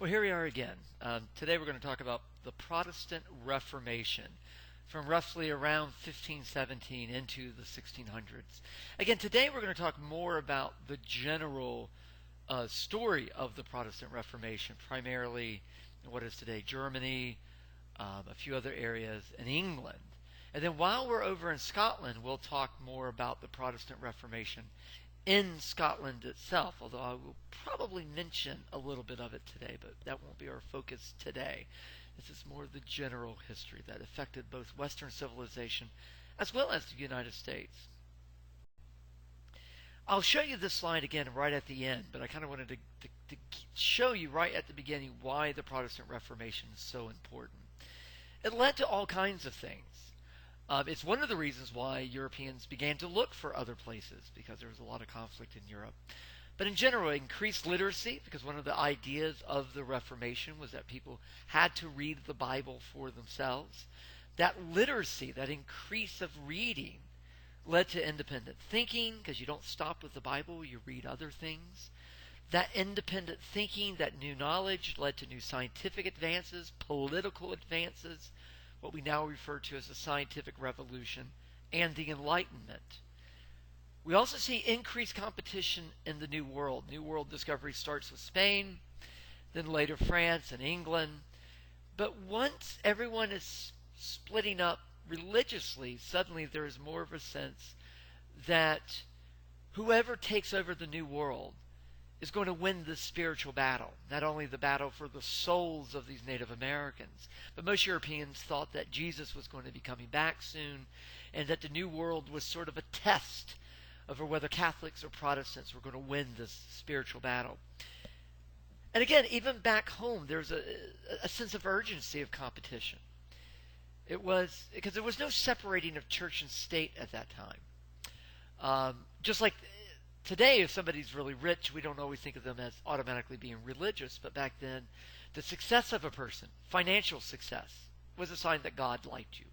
Well, here we are again. Today we're going to talk about the Protestant Reformation from roughly around 1517 into the 1600s. Again, today we're going to talk more about the general story of the Protestant Reformation, primarily in what is today Germany, a few other areas, and England. And then while we're over in Scotland, we'll talk more about the Protestant Reformation in Scotland itself, although I will probably mention a little bit of it today, but that won't be our focus today. This is more the general history that affected both Western civilization as well as the United States. I'll show you this slide again right at the end, but I kind of wanted to show you right at the beginning why the Protestant Reformation is so important. It led to all kinds of things. It's one of the reasons why Europeans began to look for other places, because there was a lot of conflict in Europe. But in general, it increased literacy, because one of the ideas of the Reformation was that people had to read the Bible for themselves. That literacy, that increase of reading, led to independent thinking, because you don't stop with the Bible, you read other things. That independent thinking, that new knowledge, led to new scientific advances, political advances, what we now refer to as the scientific revolution, and the Enlightenment. We also see increased competition in the New World. New World discovery starts with Spain, then later France and England. But once everyone is splitting up religiously, suddenly there is more of a sense that whoever takes over the New World is going to win this spiritual battle. Not only the battle for the souls of these Native Americans, but most Europeans thought that Jesus was going to be coming back soon, and that the New World was sort of a test over whether Catholics or Protestants were going to win this spiritual battle. And again, even back home, there's a sense of urgency of competition. It was because there was no separating of church and state at that time. Just like today, if somebody's really rich, we don't always think of them as automatically being religious. But back then, the success of a person, financial success, was a sign that God liked you.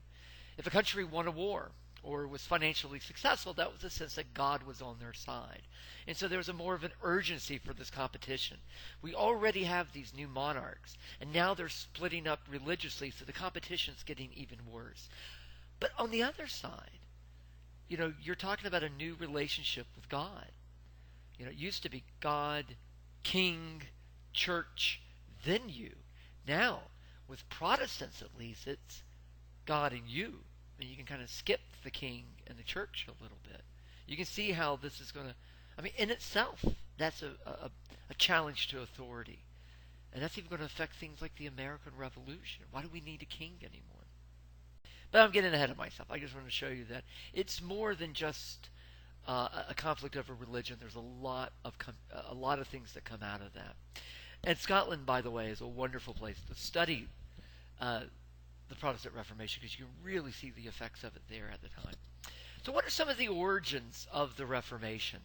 If a country won a war or was financially successful, that was a sense that God was on their side. And so there was a more of an urgency for this competition. We already have these new monarchs, and now they're splitting up religiously, so the competition's getting even worse. But on the other side, you're talking about a new relationship with God. It used to be God, King, Church, then you. Now, with Protestants at least, it's God and you. And you can kind of skip the King and the Church a little bit. You can see how this is going to, in itself, that's a challenge to authority. And that's even going to affect things like the American Revolution. Why do we need a king anymore? But I'm getting ahead of myself. I just want to show you that it's more than just a conflict over religion. There's a lot of things that come out of that. And Scotland, by the way, is a wonderful place to study the Protestant Reformation, because you can really see the effects of it there at the time. So what are some of the origins of the Reformation?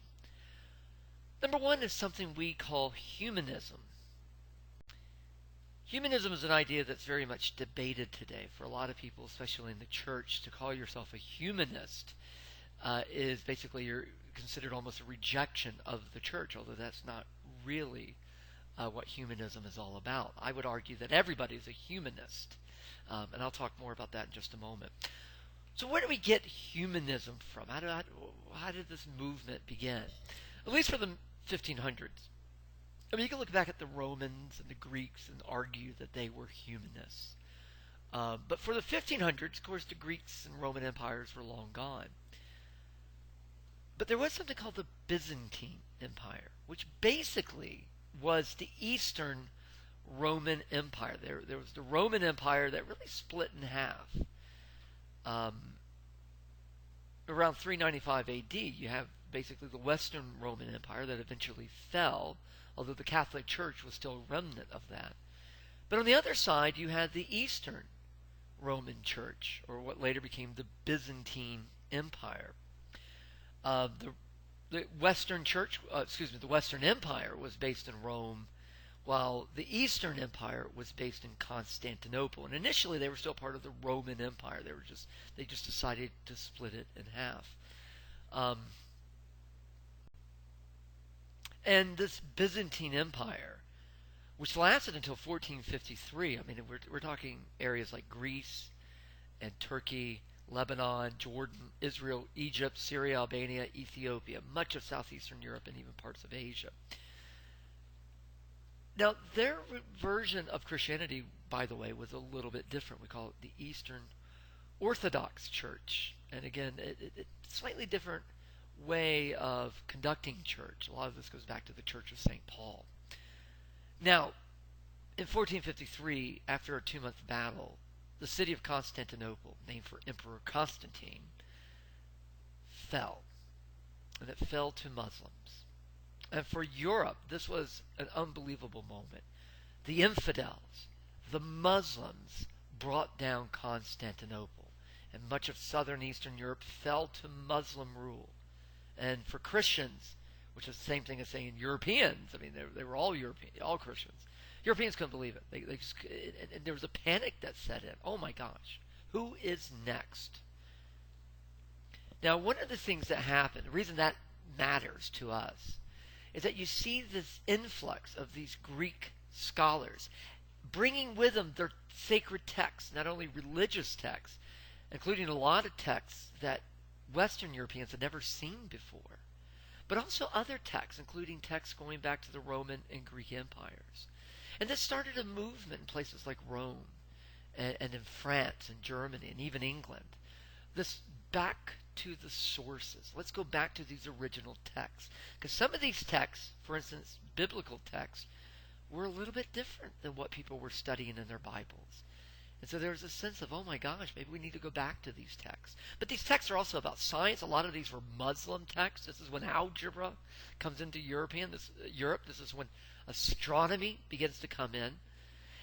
Number one is something we call humanism. Humanism is an idea that's very much debated today. For a lot of people, especially in the church, to call yourself a humanist is basically you're considered almost a rejection of the church, although that's not really what humanism is all about. I would argue that everybody is a humanist, and I'll talk more about that in just a moment. So where do we get humanism from? How did this movement begin? At least for the 1500s. You can look back at the Romans and the Greeks and argue that they were humanists. But for the 1500s, of course, the Greeks and Roman empires were long gone. But there was something called the Byzantine Empire, which basically was the Eastern Roman Empire. There was the Roman Empire that really split in half. Around 395 AD, you have basically the Western Roman Empire that eventually fell, although the Catholic Church was still a remnant of that. But on the other side, you had the Eastern Roman Church, or what later became the Byzantine Empire. The Western Church, the Western Empire was based in Rome, while the Eastern Empire was based in Constantinople. And initially, they were still part of the Roman Empire. They just decided to split it in half. And this Byzantine Empire which lasted until 1453. I mean, we're talking areas like Greece and Turkey, Lebanon, Jordan, Israel, Egypt, Syria, Albania, Ethiopia, much of southeastern Europe, and even parts of Asia. Now, their version of Christianity, by the way, was a little bit different. We call it the Eastern Orthodox Church. And again, it's a slightly different way of conducting church. A lot of this goes back to the Church of St. Paul. Now, in 1453, after a 2-month battle, the city of Constantinople, named for Emperor Constantine, fell. And it fell to Muslims. And for Europe, this was an unbelievable moment. The infidels, the Muslims, brought down Constantinople. And much of southern Eastern Europe fell to Muslim rule. And for Christians, which is the same thing as saying Europeans, I mean, they were all European, all Christians. Europeans couldn't believe it. They just, and there was a panic that set in. Oh my gosh, who is next? Now, one of the things that happened, the reason that matters to us, is that you see this influx of these Greek scholars bringing with them their sacred texts, not only religious texts, including a lot of texts that Western Europeans had never seen before, but also other texts, including texts going back to the Roman and Greek empires. And this started a movement in places like Rome and in France and Germany and even England. This back to the sources. Let's go back to these original texts. Because some of these texts, for instance, biblical texts, were a little bit different than what people were studying in their Bibles. And so there's a sense of, oh my gosh, maybe we need to go back to these texts. But these texts are also about science. A lot of these were Muslim texts. This is when algebra comes into Europe. This is when astronomy begins to come in.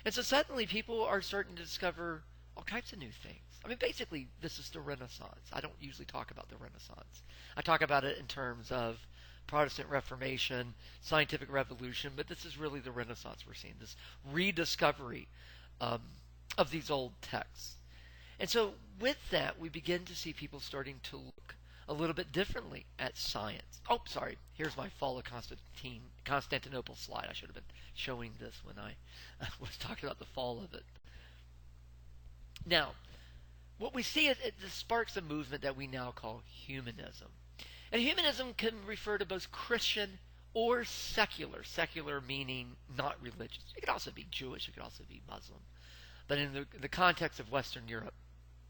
And so suddenly people are starting to discover all kinds of new things. I mean, basically, this is the Renaissance. I don't usually talk about the Renaissance. I talk about it in terms of Protestant Reformation, scientific revolution, but this is really the Renaissance we're seeing, this rediscovery of these old texts. And so with that, we begin to see people starting to look a little bit differently at science. Oh, sorry. Here's my fall of Constantinople slide. I should have been showing this when I was talking about the fall of it. Now, what we see is it sparks a movement that we now call humanism. And humanism can refer to both Christian or secular. Secular meaning not religious. It could also be Jewish. It could also be Muslim. But in the context of Western Europe,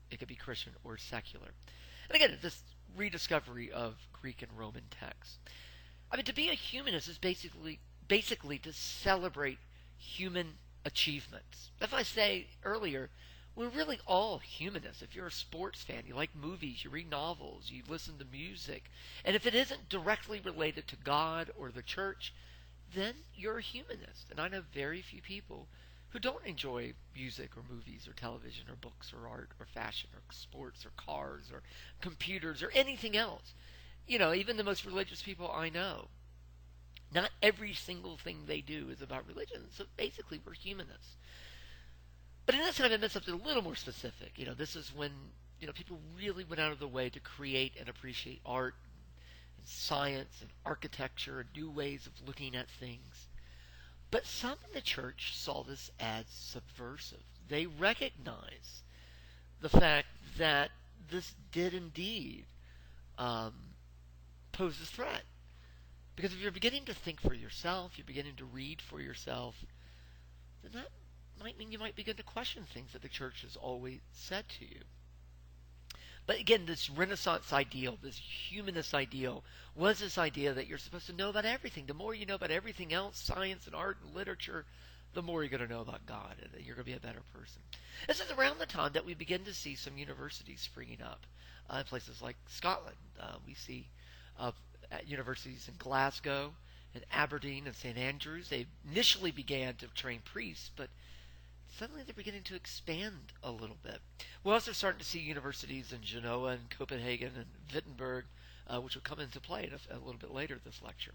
it could be Christian or secular. And again, this rediscovery of Greek and Roman texts. I mean, to be a humanist is basically to celebrate human achievements. As I say earlier, we're really all humanists. If you're a sports fan, you like movies, you read novels, you listen to music, and if it isn't directly related to God or the church, then you're a humanist. And I know very few people who don't enjoy music or movies or television or books or art or fashion or sports or cars or computers or anything else. You know, even the most religious people I know, not every single thing they do is about religion. So basically, we're humanists. But in this time, I meant something a little more specific. You know, this is when, you know, people really went out of their way to create and appreciate art and science and architecture and new ways of looking at things. But some in the church saw this as subversive. They recognized the fact that this did indeed pose a threat. Because if you're beginning to think for yourself, you're beginning to read for yourself, then that might mean you might begin to question things that the church has always said to you. But again, this Renaissance ideal, this humanist ideal, was this idea that you're supposed to know about everything. The more you know about everything else, science and art and literature, the more you're going to know about God, and that you're going to be a better person. This is around the time that we begin to see some universities springing up in places like Scotland. We see at universities in Glasgow and Aberdeen and St. Andrews. They initially began to train priests, but suddenly they're beginning to expand a little bit. We're also starting to see universities in Genoa and Copenhagen and Wittenberg, which will come into play a little bit later this lecture.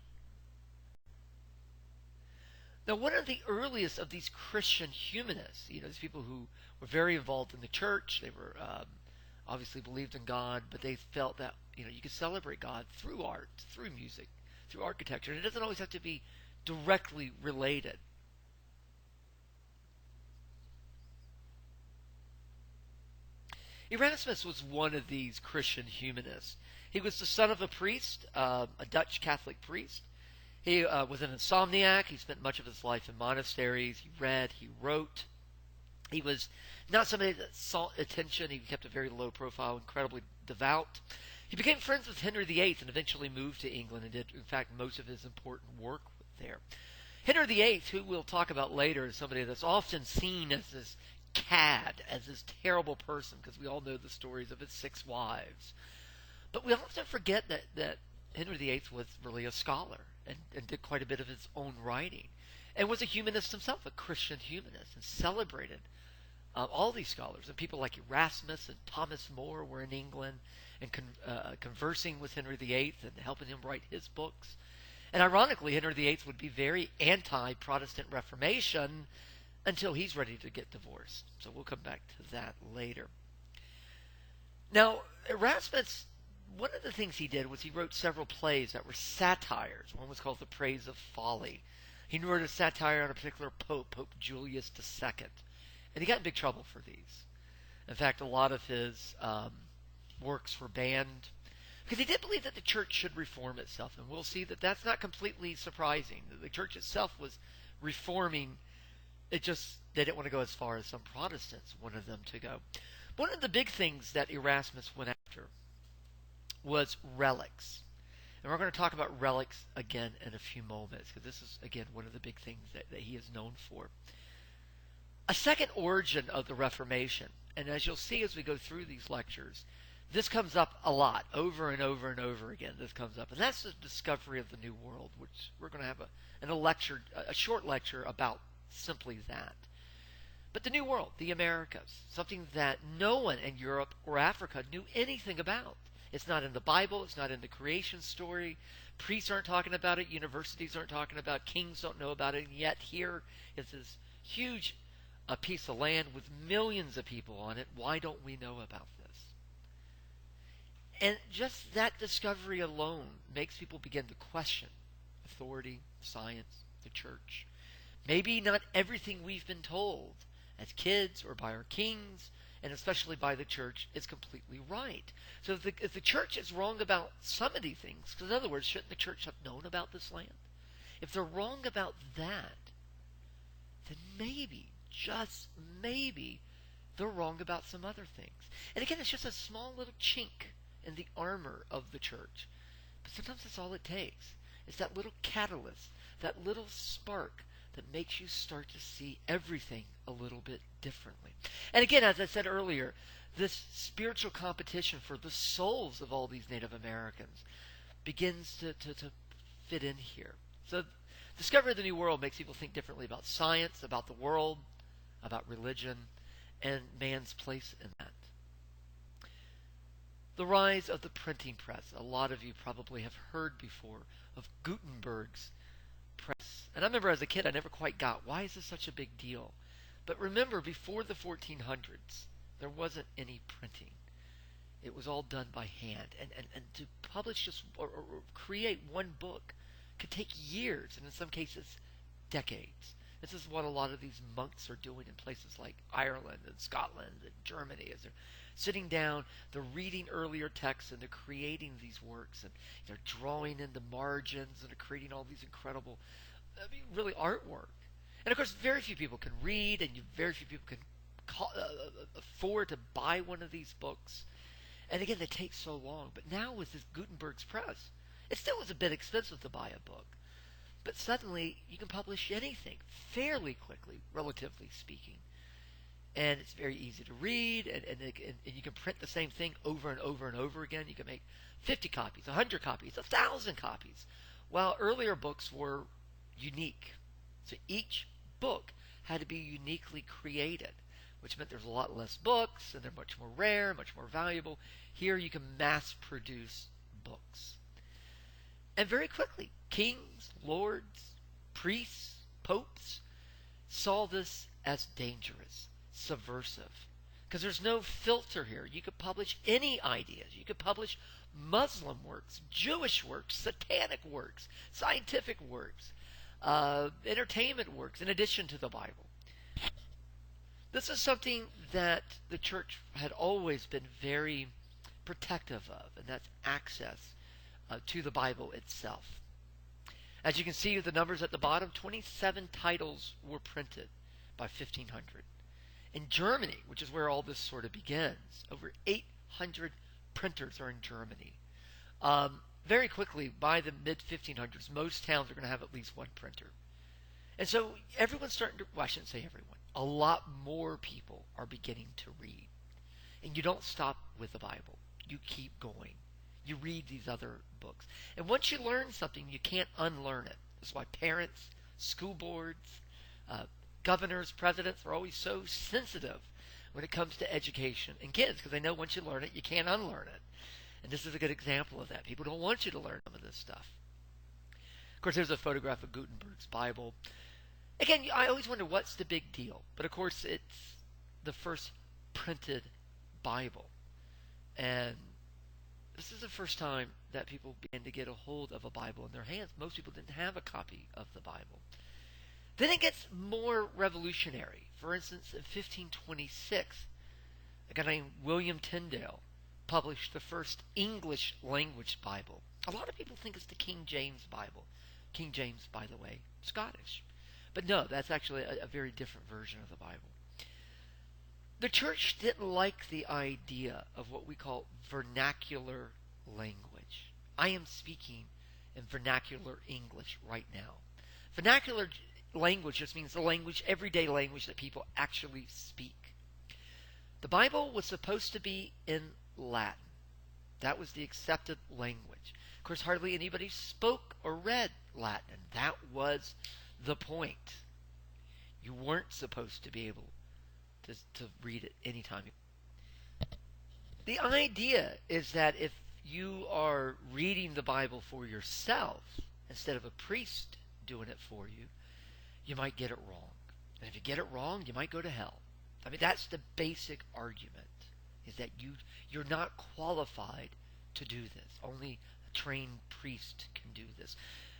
Now, one of the earliest of these Christian humanists, you know, these people who were very involved in the church, they were obviously believed in God, but they felt that, you know, you could celebrate God through art, through music, through architecture. And it doesn't always have to be directly related. Erasmus was one of these Christian humanists. He was the son of a priest, a Dutch Catholic priest. He was an insomniac. He spent much of his life in monasteries. He read, he wrote. He was not somebody that sought attention. He kept a very low profile, incredibly devout. He became friends with Henry VIII and eventually moved to England and did, in fact, most of his important work there. Henry VIII, who we'll talk about later, is somebody that's often seen as this cad, as this terrible person, because we all know the stories of his 6 wives. But we often forget that Henry VIII was really a scholar and did quite a bit of his own writing and was a humanist himself, a Christian humanist, and celebrated all these scholars. And people like Erasmus and Thomas More were in England and conversing with Henry VIII and helping him write his books. And ironically, Henry VIII would be very anti-Protestant Reformation until he's ready to get divorced. So we'll come back to that later. Now, Erasmus, one of the things he did was he wrote several plays that were satires. One was called The Praise of Folly. He wrote a satire on a particular pope, Pope Julius II. And he got in big trouble for these. In fact, a lot of his works were banned because he did believe that the church should reform itself. And we'll see that that's not completely surprising. The church itself was reforming. It just, they didn't want to go as far as some Protestants wanted them to go. One of the big things that Erasmus went after was relics. And we're going to talk about relics again in a few moments, because this is, again, one of the big things that he is known for. A second origin of the Reformation, and as you'll see as we go through these lectures, this comes up a lot, over and over and over again. This comes up, and that's the discovery of the New World, which we're going to have a short lecture about simply that. But the New World, the Americas, something that no one in Europe or Africa knew anything about. It's not in the Bible. It's not in the creation story. Priests aren't talking about it. Universities aren't talking about it. Kings don't know about it. And yet here is this huge piece of land with millions of people on it. Why don't we know about this? And just that discovery alone makes people begin to question authority, science, the church. Maybe not everything we've been told as kids or by our kings, and especially by the church, is completely right. So if the church is wrong about some of these things, because in other words, shouldn't the church have known about this land? If they're wrong about that, then maybe, just maybe, they're wrong about some other things. And again, it's just a small little chink in the armor of the church. But sometimes that's all it takes. It's that little catalyst, that little spark that makes you start to see everything a little bit differently. And again, as I said earlier, this spiritual competition for the souls of all these Native Americans begins to fit in here. So discovery of the New World makes people think differently about science, about the world, about religion, and man's place in that. The rise of the printing press. A lot of you probably have heard before of Gutenberg's press. And I remember as a kid, I never quite got, why is this such a big deal? But remember, before the 1400s, there wasn't any printing. It was all done by hand. And to publish just or create one book could take years, and in some cases, decades. This is what a lot of these monks are doing in places like Ireland and Scotland and Germany, as they're sitting down, they're reading earlier texts, and they're creating these works, and they're drawing in the margins, and they're creating all these incredible, really artwork. And of course, very few people can read, and very few people can afford to buy one of these books. And again, they take so long. But now with this Gutenberg's press, it still was a bit expensive to buy a book. But suddenly, you can publish anything fairly quickly, relatively speaking. And it's very easy to read, and you can print the same thing over and over and over again. You can make 50 copies, 100 copies, 1,000 copies. While earlier books were unique. So each book had to be uniquely created, which meant there's a lot less books, and they're much more rare, much more valuable. Here you can mass produce books. And very quickly, kings, lords, priests, popes saw this as dangerous, subversive, because there's no filter here. You could publish any ideas. You could publish Muslim works, Jewish works, satanic works, scientific works, entertainment works, in addition to the Bible. This is something that the church had always been very protective of, and that's access to the Bible itself. As you can see with the numbers at the bottom, 27 titles were printed by 1500. In Germany, which is where all this sort of begins, over 800 printers are in Germany. Very quickly, by the mid-1500s, most towns are going to have at least one printer. And so everyone's starting to, well, I shouldn't say everyone, a lot more people are beginning to read. And you don't stop with the Bible. You keep going. You read these other books. And once you learn something, you can't unlearn it. That's why parents, school boards, governors, presidents are always so sensitive when it comes to education and kids, because they know once you learn it, you can't unlearn it. And this is a good example of that. People don't want you to learn some of this stuff. Of course, there's a photograph of Gutenberg's Bible. Again, I always wonder what's the big deal. But of course, it's the first printed Bible. And this is the first time that people began to get a hold of a Bible in their hands. Most people didn't have a copy of the Bible. Then it gets more revolutionary. For instance, in 1526, a guy named William Tyndale published the first English language Bible. A lot of people think it's the King James Bible. King James, by the way, Scottish. But no, that's actually a very different version of the Bible. The church didn't like the idea of what we call vernacular language. I am speaking in vernacular English right now. Vernacular language just means the language, everyday language that people actually speak. The Bible was supposed to be in Latin. That was the accepted language. Of course, hardly anybody spoke or read Latin. That was the point. You weren't supposed to be able to read it anytime. The idea is that if you are reading the Bible for yourself, instead of a priest doing it for you, you might get it wrong. And if you get it wrong, you might go to hell. I mean, that's the basic argument, is that you're not qualified to do this. Only a trained priest can do this.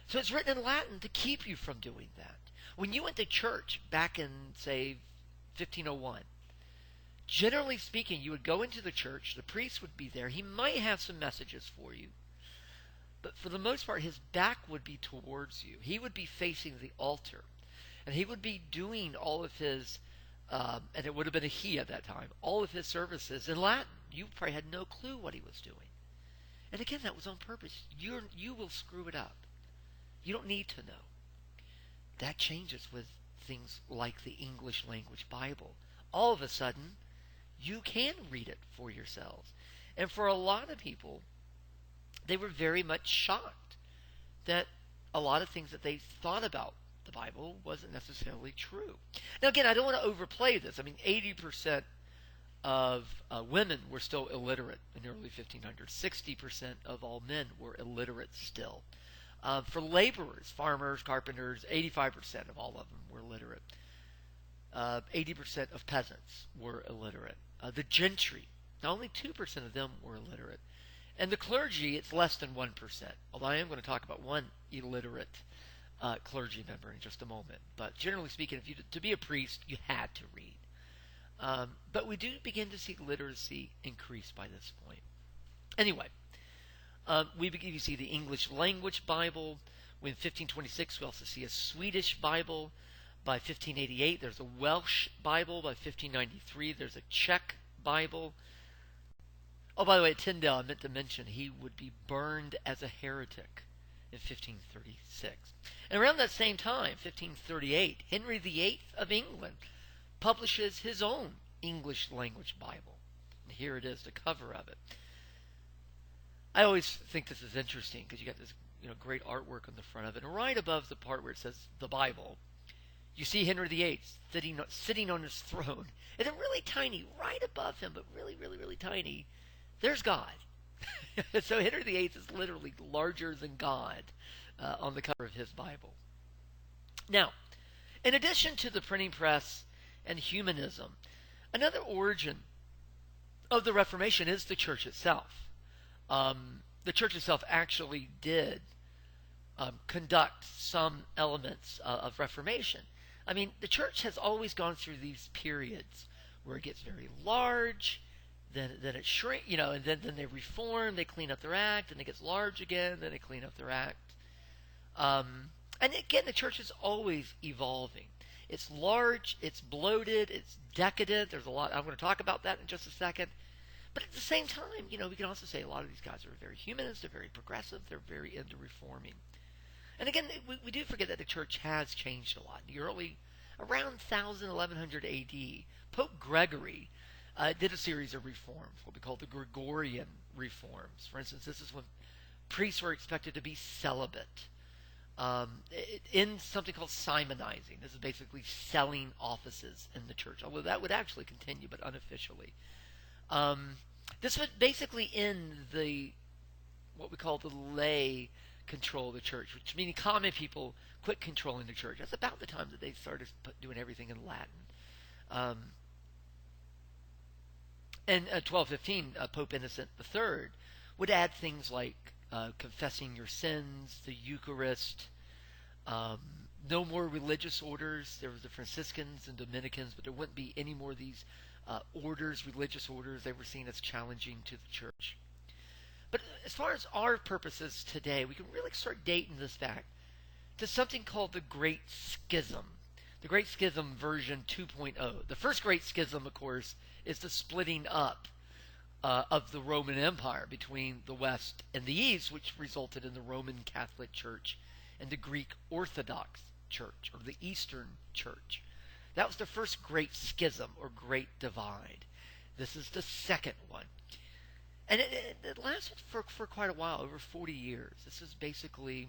So it's written in Latin to keep you from doing that. When you went to church back in, say, 1501, generally speaking, you would go into the church, the priest would be there, he might have some messages for you, but for the most part, his back would be towards you. He would be facing the altar, and he would be doing all of his, and it would have been a he at that time, all of his services in Latin. You probably had no clue what he was doing. And again, that was on purpose. You will screw it up. You don't need to know. That changes with things like the English language Bible. All of a sudden, you can read it for yourselves. And for a lot of people, they were very much shocked that a lot of things that they thought about the Bible wasn't necessarily true. Now again, I don't want to overplay this. I mean, 80% of women were still illiterate in the early 1500s. 60% of all men were illiterate still. For laborers, farmers, carpenters, 85% of all of them were illiterate. 80% of peasants were illiterate. The gentry, now only 2% of them were illiterate. And the clergy, it's less than 1%. Although I am going to talk about one illiterate clergy member in just a moment. But generally speaking, to be a priest, you had to read. But we do begin to see literacy increase by this point. Anyway, you see the English language Bible. In 1526, we also see a Swedish Bible. By 1588, there's a Welsh Bible. By 1593, there's a Czech Bible. Oh, by the way, Tyndale, I meant to mention, he would be burned as a heretic in 1536. And around that same time, 1538, Henry VIII of England publishes his own English language Bible. And here it is, the cover of it. I always think this is interesting because you got this great artwork on the front of it. And right above the part where it says the Bible, you see Henry VIII sitting on his throne. And then really tiny, right above him, but really, really, really tiny, there's God. So Henry VIII is literally larger than God on the cover of his Bible. Now, in addition to the printing press and humanism, another origin of the Reformation is the church itself. The church itself actually did conduct some elements of Reformation. I mean, the church has always gone through these periods where it gets very large, then it shrinks, and then they reform, they clean up their act, and it gets large again, then they clean up their act. And again, the church is always evolving. It's large, it's bloated, it's decadent. There's a lot. I'm going to talk about that in just a second. But at the same time, we can also say a lot of these guys are very humanist, they're very progressive, they're very into reforming. And again, we do forget that the church has changed a lot. In the around 1100 AD, Pope Gregory did a series of reforms, what we call the Gregorian reforms. For instance, this is when priests were expected to be celibate. In something called simonizing. This is basically selling offices in the church, although that would actually continue, but unofficially. This would basically end what we call the lay control of the church, which meaning common people quit controlling the church. That's about the time that they started doing everything in Latin. In 1215, Pope Innocent III would add things like confessing your sins, the Eucharist, no more religious orders. There was the Franciscans and Dominicans, but there wouldn't be any more of these religious orders. They were seen as challenging to the church. But as far as our purposes today, we can really start dating this back to something called the Great Schism. The Great Schism version 2.0. The first Great Schism, of course, is the splitting up of the Roman Empire between the West and the East, which resulted in the Roman Catholic Church and the Greek Orthodox Church, or the Eastern Church. That was the first Great Schism, or Great Divide. This is the second one. And it lasted for quite a while, over 40 years. This is basically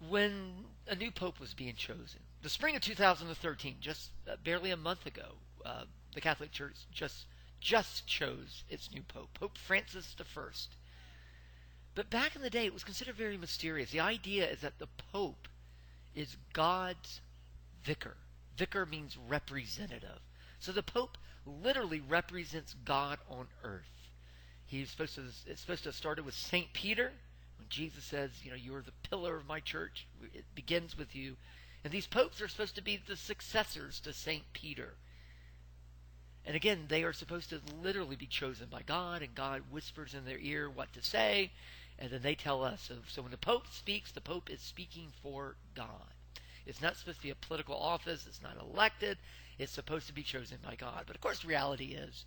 when a new pope was being chosen. The spring of 2013, just barely a month ago, the Catholic Church just chose its new pope, Pope Francis I. But back in the day, it was considered very mysterious. The idea is that the pope is God's vicar. Vicar means representative. So the pope literally represents God on earth. It's supposed to have started with St. Peter, when Jesus says, you're the pillar of my church. It begins with you. And these popes are supposed to be the successors to St. Peter. And again, they are supposed to literally be chosen by God, and God whispers in their ear what to say, and then they tell us. So when the Pope speaks, the Pope is speaking for God. It's not supposed to be a political office. It's not elected. It's supposed to be chosen by God. But of course, the reality is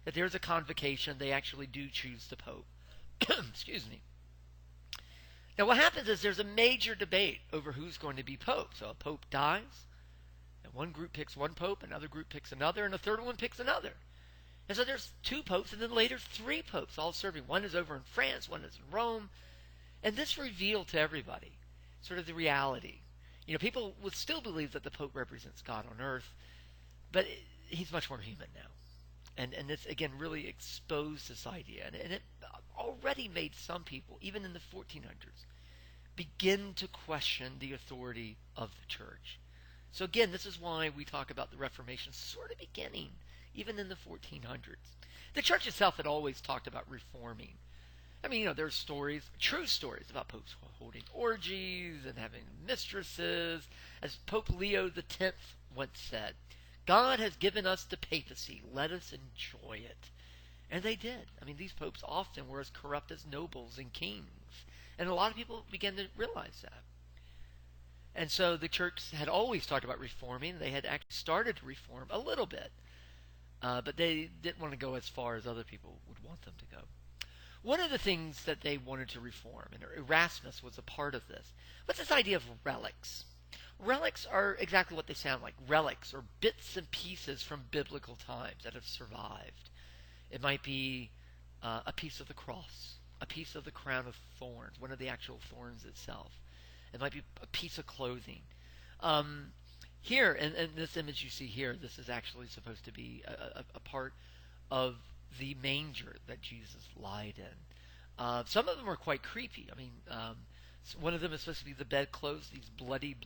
that there's a convocation. They actually do choose the Pope. Excuse me. Now, what happens is there's a major debate over who's going to be Pope. So a Pope dies, and one group picks one Pope, another group picks another, and a third one picks another. And so there's two popes, and then later three popes, all serving. One is over in France, one is in Rome. And this revealed to everybody sort of the reality. People would still believe that the Pope represents God on earth, but he's much more human now. And this, again, really exposed this idea. And it already made some people, even in the 1400s, begin to question the authority of the church. So again, this is why we talk about the Reformation sort of beginning, even in the 1400s. The church itself had always talked about reforming. I mean, there's stories, true stories, about popes holding orgies and having mistresses. As Pope Leo X once said, God has given us the papacy. Let us enjoy it. And they did. I mean, these popes often were as corrupt as nobles and kings. And a lot of people began to realize that. And so the church had always talked about reforming. They had actually started to reform a little bit. But they didn't want to go as far as other people would want them to go. One of the things that they wanted to reform, and Erasmus was a part of this, was this idea of relics. Relics are exactly what they sound like. Relics, or bits and pieces from biblical times that have survived. It might be a piece of the cross, a piece of the crown of thorns, one of the actual thorns itself. It might be a piece of clothing. Here, in this image you see here, this is actually supposed to be a part of the manger that Jesus lied in. Some of them are quite creepy. I mean, one of them is supposed to be the bedclothes, these bloody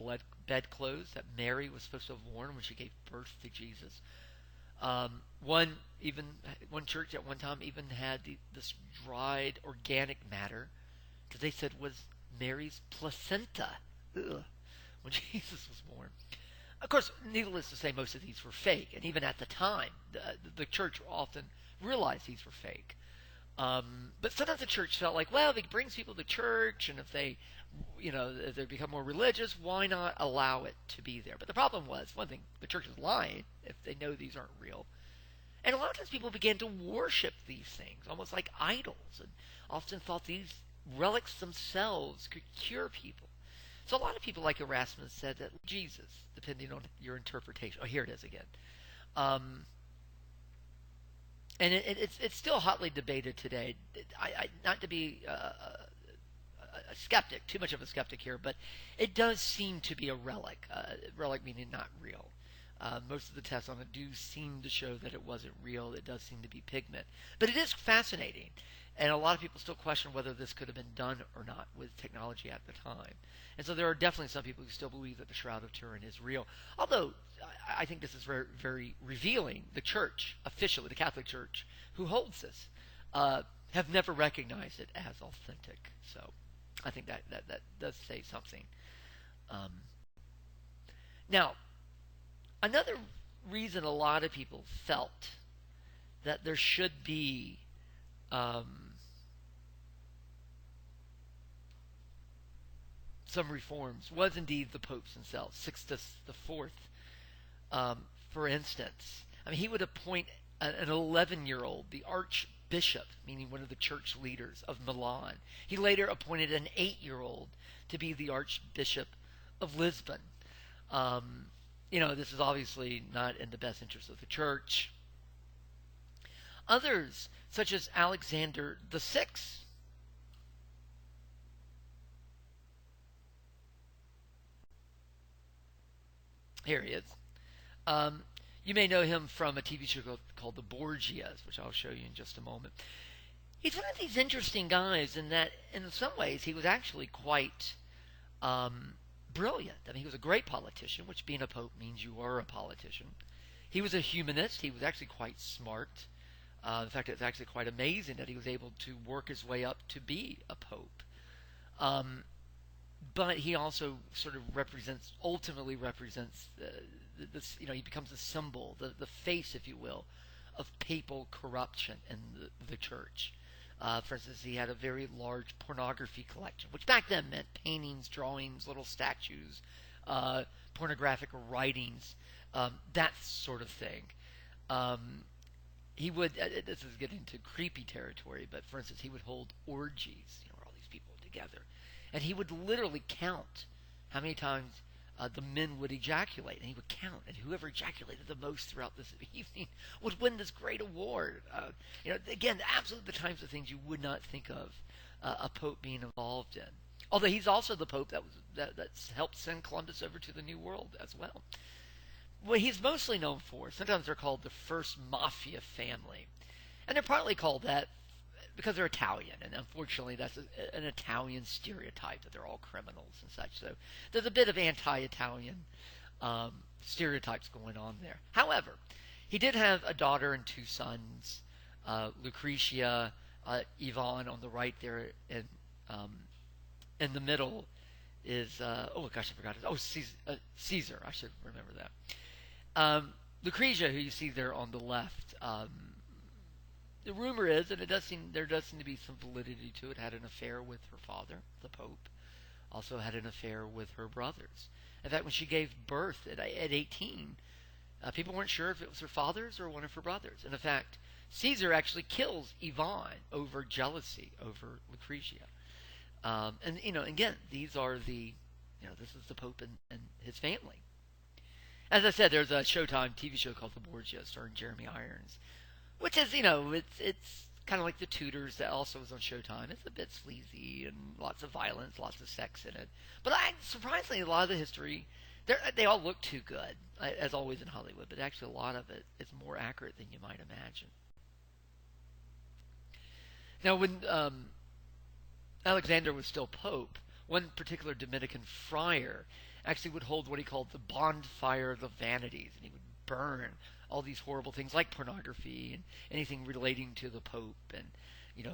bedclothes that Mary was supposed to have worn when she gave birth to Jesus. One church at one time even had this dried organic matter, because they said was Mary's placenta. Ugh. when Jesus was born. Of course, needless to say, most of these were fake, and even at the time, the church often realized these were fake. But sometimes the church felt like, well, if it brings people to church, and if they, if they become more religious, why not allow it to be there? But the problem was, one thing, the church is lying if they know these aren't real. And a lot of times people began to worship these things, almost like idols, and often thought these relics themselves could cure people. So a lot of people like Erasmus said that Jesus, depending on your interpretation. Oh, here it is again. And it's still hotly debated today. Not to be a skeptic, too much of a skeptic here, but it does seem to be a relic. Relic meaning not real. Most of the tests on it do seem to show that it wasn't real. It does seem to be pigment. But it is fascinating. And a lot of people still question whether this could have been done or not with technology at the time. And so there are definitely some people who still believe that the Shroud of Turin is real. Although I think this is very, very revealing. The church, officially, the Catholic Church, who holds this, have never recognized it as authentic. So I think that does say something. Now, another reason a lot of people felt that there should be some reforms was indeed the popes themselves. Sixtus IV, for instance. I mean, he would appoint an 11-year-old, the archbishop, meaning one of the church leaders of Milan. He later appointed an 8-year-old to be the archbishop of Lisbon. This is obviously not in the best interest of the church. Others, such as Alexander VI, here he is. You may know him from a TV show called The Borgias, which I'll show you in just a moment. He's one of these interesting guys in that, in some ways, he was actually quite brilliant. I mean, he was a great politician, which being a pope means you are a politician. He was a humanist. He was actually quite smart. In fact, it's actually quite amazing that he was able to work his way up to be a pope. But he also sort of ultimately represents this. He becomes a symbol, the face, if you will, of papal corruption in the church. For instance, he had a very large pornography collection, which back then meant paintings, drawings, little statues, pornographic writings, that sort of thing. He would, this is getting into creepy territory, but for instance, he would hold orgies, where all these people were together. And he would literally count how many times the men would ejaculate. And he would count. And whoever ejaculated the most throughout this evening would win this great award. Again, absolutely the types of things you would not think of a pope being involved in. Although he's also the pope that's helped send Columbus over to the New World as well. What he's mostly known for, sometimes they're called the first mafia family. And they're partly called that because they're Italian, and unfortunately that's an Italian stereotype that they're all criminals and such. So there's a bit of anti-Italian stereotypes going on there. However, he did have a daughter and 2 sons, Lucretia, Ivan on the right there, and in the middle is oh gosh, I forgot it. Oh, Caesar. I should remember that. Lucretia, who you see there on the left. The rumor is, and there does seem to be some validity to it, had an affair with her father, the Pope. Also had an affair with her brothers. In fact, when she gave birth at 18, people weren't sure if it was her father's or one of her brothers. And in fact, Caesar actually kills Ivan over jealousy over Lucretia. And again, these are this is the Pope and his family. As I said, there's a Showtime TV show called The Borgia starring Jeremy Irons, which is, it's kind of like The Tudors that also was on Showtime. It's a bit sleazy and lots of violence, lots of sex in it. But surprisingly, a lot of the history, they all look too good, as always in Hollywood, but actually a lot of it is more accurate than you might imagine. Now, when Alexander was still Pope, one particular Dominican friar actually would hold what he called the bonfire of the vanities, and he would burn all these horrible things like pornography and anything relating to the Pope, and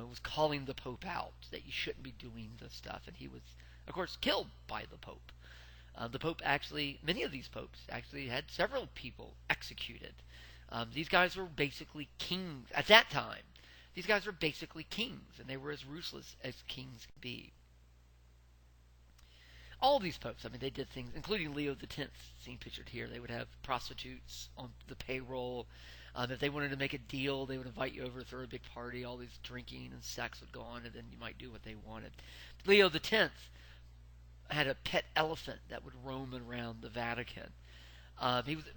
was calling the Pope out that you shouldn't be doing this stuff, and he was, of course, killed by the Pope. The Pope actually, many of these popes actually had several people executed. These guys were basically kings at that time. These guys were basically kings, and they were as ruthless as kings could be. All of these popes, I mean, they did things, including Leo the Tenth, seen pictured here. They would have prostitutes on the payroll. If they wanted to make a deal, they would invite you over, throw a big party. All these drinking and sex would go on, and then you might do what they wanted. Leo the Tenth had a pet elephant that would roam around the Vatican. He was a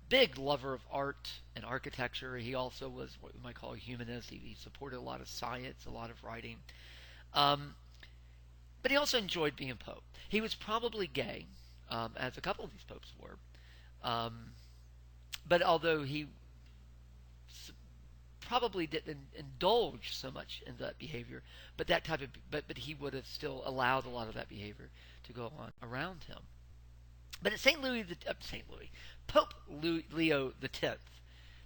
big lover of art and architecture. He also was what we might call a humanist. He supported a lot of science, a lot of writing. But he also enjoyed being pope. He was probably gay, as a couple of these popes were. But although he probably didn't indulge so much in that behavior, but he would have still allowed a lot of that behavior to go on around him. But at Pope Leo the Tenth,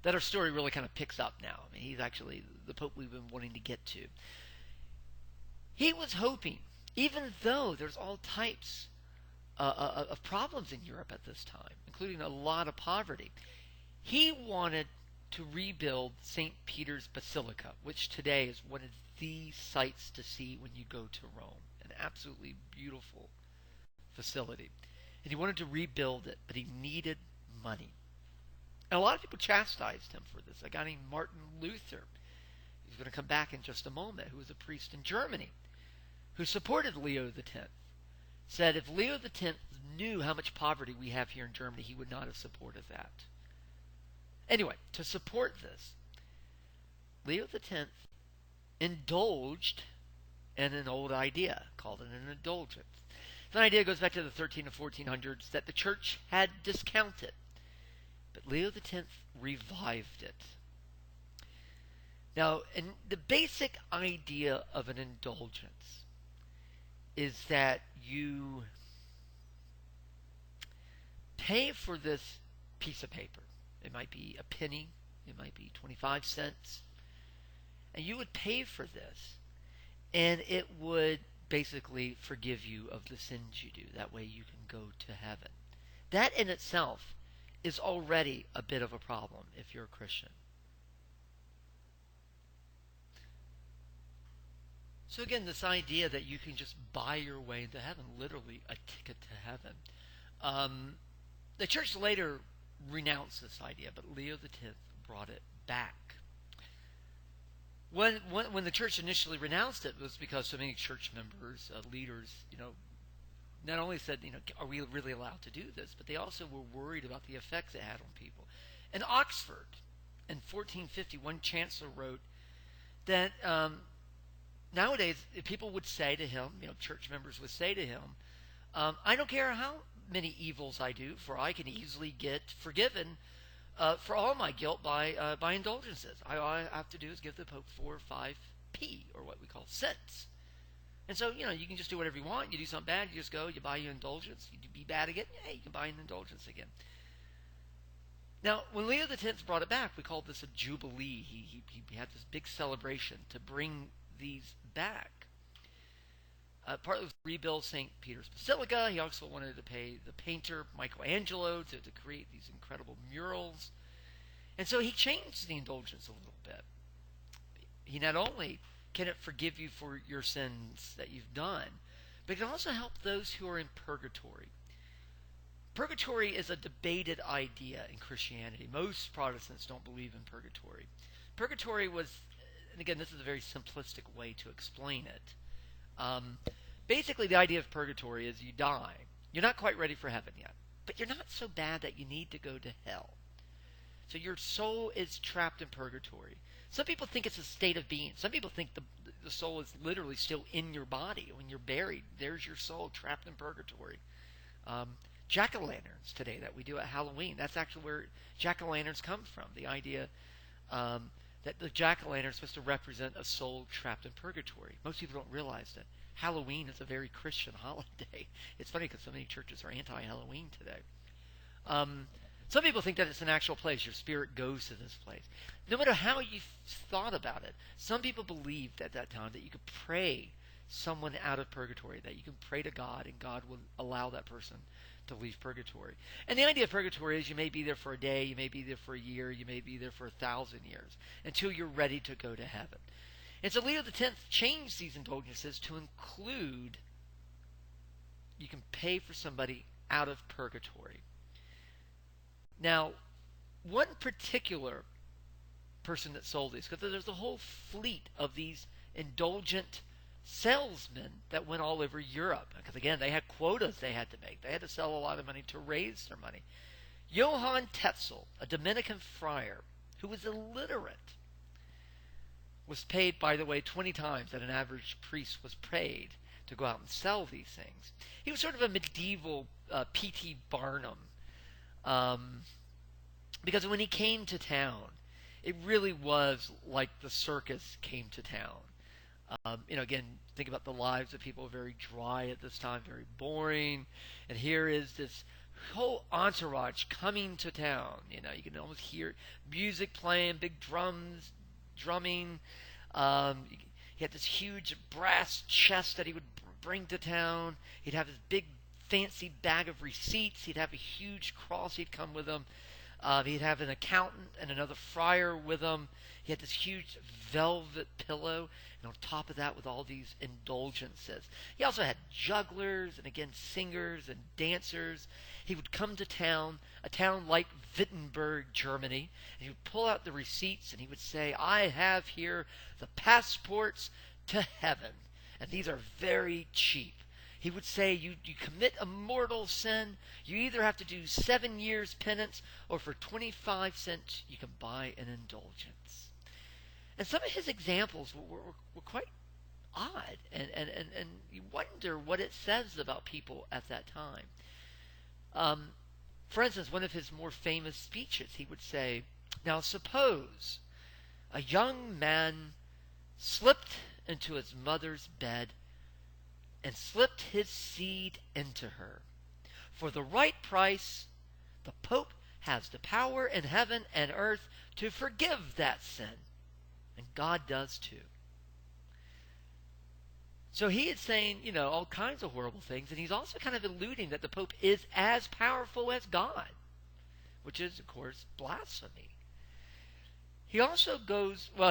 that our story really kind of picks up now. I mean, he's actually the Pope we've been wanting to get to. He was hoping, even though there's all types of problems in Europe at this time, including a lot of poverty, he wanted to rebuild St. Peter's Basilica, which today is one of the sights to see when you go to Rome. An absolutely beautiful facility. And he wanted to rebuild it, but he needed money. And a lot of people chastised him for this. A guy named Martin Luther, who's going to come back in just a moment, who was a priest in Germany, who supported Leo X, said if Leo X knew how much poverty we have here in Germany, he would not have supported that. Anyway, to support this, Leo X indulged in an old idea, called it an indulgence. That idea goes back to the 13 and 1400s that the church had discounted. But Leo X revived it. Now, and the basic idea of an indulgence is that you pay for this piece of paper. It might be a penny. It might be 25 cents. And you would pay for this. And it would basically forgive you of the sins you do. That way you can go to heaven. That in itself is already a bit of a problem if you're a Christian. So again, this idea that you can just buy your way into heaven, literally a ticket to heaven. The church later renounced this idea, but Leo X brought it back. When the church initially renounced it, was because so many church members, leaders, not only said, are we really allowed to do this, but they also were worried about the effects it had on people. In Oxford, in 1450, one chancellor wrote that nowadays people would say to him, church members would say to him, I don't care how many evils I do, for I can easily get forgiven for all my guilt by indulgences. All I have to do is give the Pope 4 or 5p, or what we call cents. And so, you can just do whatever you want. You do something bad, you just go, you buy your indulgence. You be bad again, hey, you can buy an indulgence again. Now, when Leo X brought it back, we called this a jubilee. He had this big celebration to bring these back. Partly was to rebuild St. Peter's Basilica. He also wanted to pay the painter Michelangelo to create these incredible murals. And so he changed the indulgence a little bit. He not only can it forgive you for your sins that you've done, but it can also help those who are in purgatory. Purgatory is a debated idea in Christianity. Most Protestants don't believe in purgatory. Purgatory was, and again, this is a very simplistic way to explain it. Basically, the idea of purgatory is you die. You're not quite ready for heaven yet, but you're not so bad that you need to go to hell. So your soul is trapped in purgatory. Some people think it's a state of being. Some people think the soul is literally still in your body. When you're buried, there's your soul trapped in purgatory. Jack-o'-lanterns today that we do at Halloween, that's actually where jack-o'-lanterns come from. The idea that the jack-o'-lantern is supposed to represent a soul trapped in purgatory. Most people don't realize that Halloween is a very Christian holiday. It's funny because so many churches are anti-Halloween today. Some people think that it's an actual place. Your spirit goes to this place. No matter how you thought about it, some people believed at that time that you could pray someone out of purgatory, that you can pray to God and God will allow that person to leave purgatory. And the idea of purgatory is you may be there for a day, you may be there for a year, you may be there for 1,000 years until you're ready to go to heaven. And so Leo X changed these indulgences to include you can pay for somebody out of purgatory. Now, one particular person that sold these, because there's a whole fleet of these indulgent salesmen that went all over Europe. Because again, they had quotas they had to make. They had to sell a lot of money to raise their money. Johan Tetzel, a Dominican friar who was illiterate, was paid, by the way, 20 times that an average priest was paid to go out and sell these things. He was sort of a medieval P.T. Barnum, because when he came to town, it really was like the circus came to town. Again, think about the lives of people, very dry at this time, very boring. And here is this whole entourage coming to town. You can almost hear music playing, big drums, drumming. He had this huge brass chest that he would bring to town. He'd have his big fancy bag of receipts. He'd have a huge cross he'd come with him. He'd have an accountant and another friar with him. He had this huge velvet pillow, and on top of that with all these indulgences. He also had jugglers and again singers and dancers. He would come to town, a town like Wittenberg, Germany, and he would pull out the receipts and he would say, I have here the passports to heaven, and these are very cheap. He would say, you commit a mortal sin, you either have to do 7 years penance, or for 25 cents you can buy an indulgence. And some of his examples were quite odd, and you wonder what it says about people at that time. For instance, one of his more famous speeches, he would say, now suppose a young man slipped into his mother's bed and slipped his seed into her. For the right price, the Pope has the power in heaven and earth to forgive that sin. And God does too. So he is saying, all kinds of horrible things, and he's also kind of alluding that the Pope is as powerful as God, which is, of course, blasphemy. He also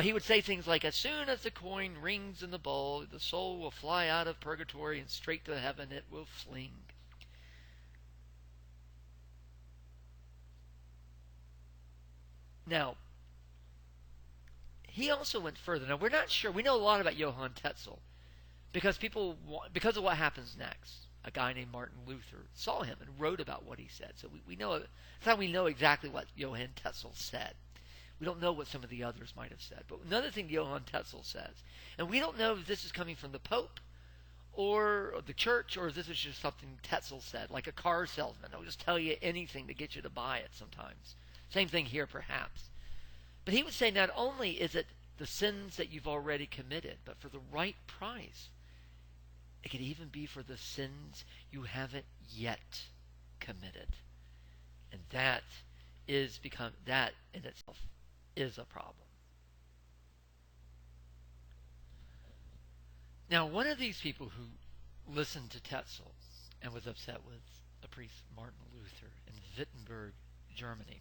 he would say things like, as soon as the coin rings in the bowl, the soul will fly out of purgatory and straight to heaven it will fling. Now, he also went further. We're not sure. We know a lot about Johann Tetzel because of what happens next. A guy named Martin Luther saw him and wrote about what he said. So we know that's how we know exactly what Johann Tetzel said. We don't know what some of the others might have said. But another thing Johann Tetzel says, and we don't know if this is coming from the Pope or the church, or if this is just something Tetzel said, like a car salesman. They'll just tell you anything to get you to buy it sometimes. Same thing here, perhaps. But he would say not only is it the sins that you've already committed, but for the right price, it could even be for the sins you haven't yet committed. And that in itself is a problem. Now, one of these people who listened to Tetzel and was upset with the priest Martin Luther in Wittenberg, Germany.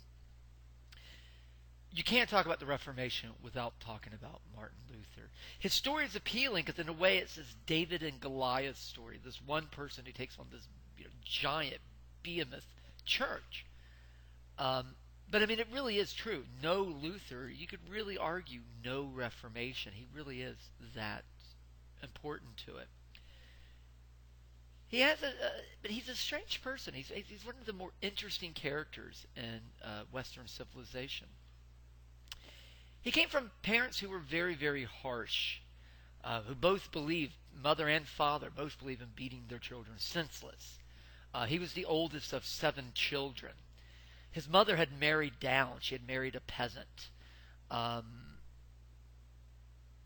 You can't talk about the Reformation without talking about Martin Luther. His story is appealing because in a way it's this David and Goliath story. This one person who takes on this giant behemoth church. But I mean, it really is true. No Luther, you could really argue no Reformation. He really is that important to it. But he's a strange person. He's one of the more interesting characters in Western civilization. He came from parents who were very, very harsh, who both believed, mother and father, both believed in beating their children senseless. He was the oldest of 7 children. His mother had married down. She had married a peasant. And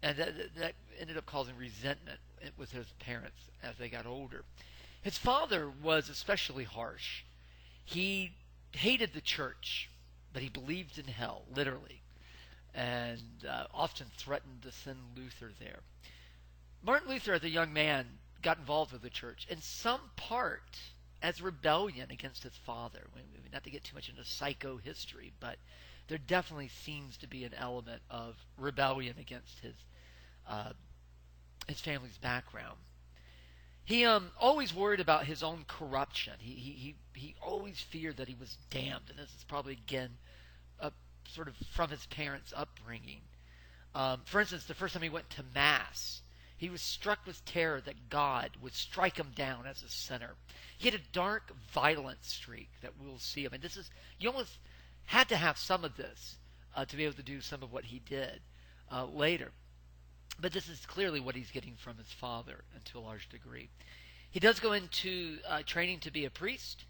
that ended up causing resentment with his parents as they got older. His father was especially harsh. He hated the church, but he believed in hell, literally, and often threatened to send Luther there. Martin Luther, as a young man, got involved with the church in some part as rebellion against his father. Not to get too much into psychohistory, but there definitely seems to be an element of rebellion against his family's background. He always worried about his own corruption. He always feared that he was damned, and this is probably again sort of from his parents' upbringing. For instance, the first time he went to Mass, he was struck with terror that God would strike him down as a sinner. He had a dark, violent streak that we'll see. I mean, you almost had to have some of this to be able to do some of what he did later. But this is clearly what he's getting from his father, and to a large degree. He does go into training to be a priest,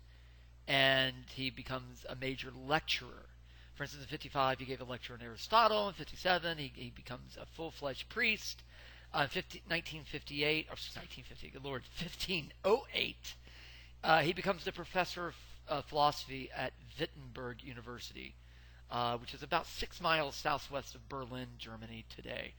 and he becomes a major lecturer. For instance, in 55, he gave a lecture on Aristotle. In 57, he becomes a full-fledged priest. 1958, or 1958, good Lord, 1508, he becomes the professor of philosophy at Wittenberg University, which is about 6 miles southwest of Berlin, Germany today.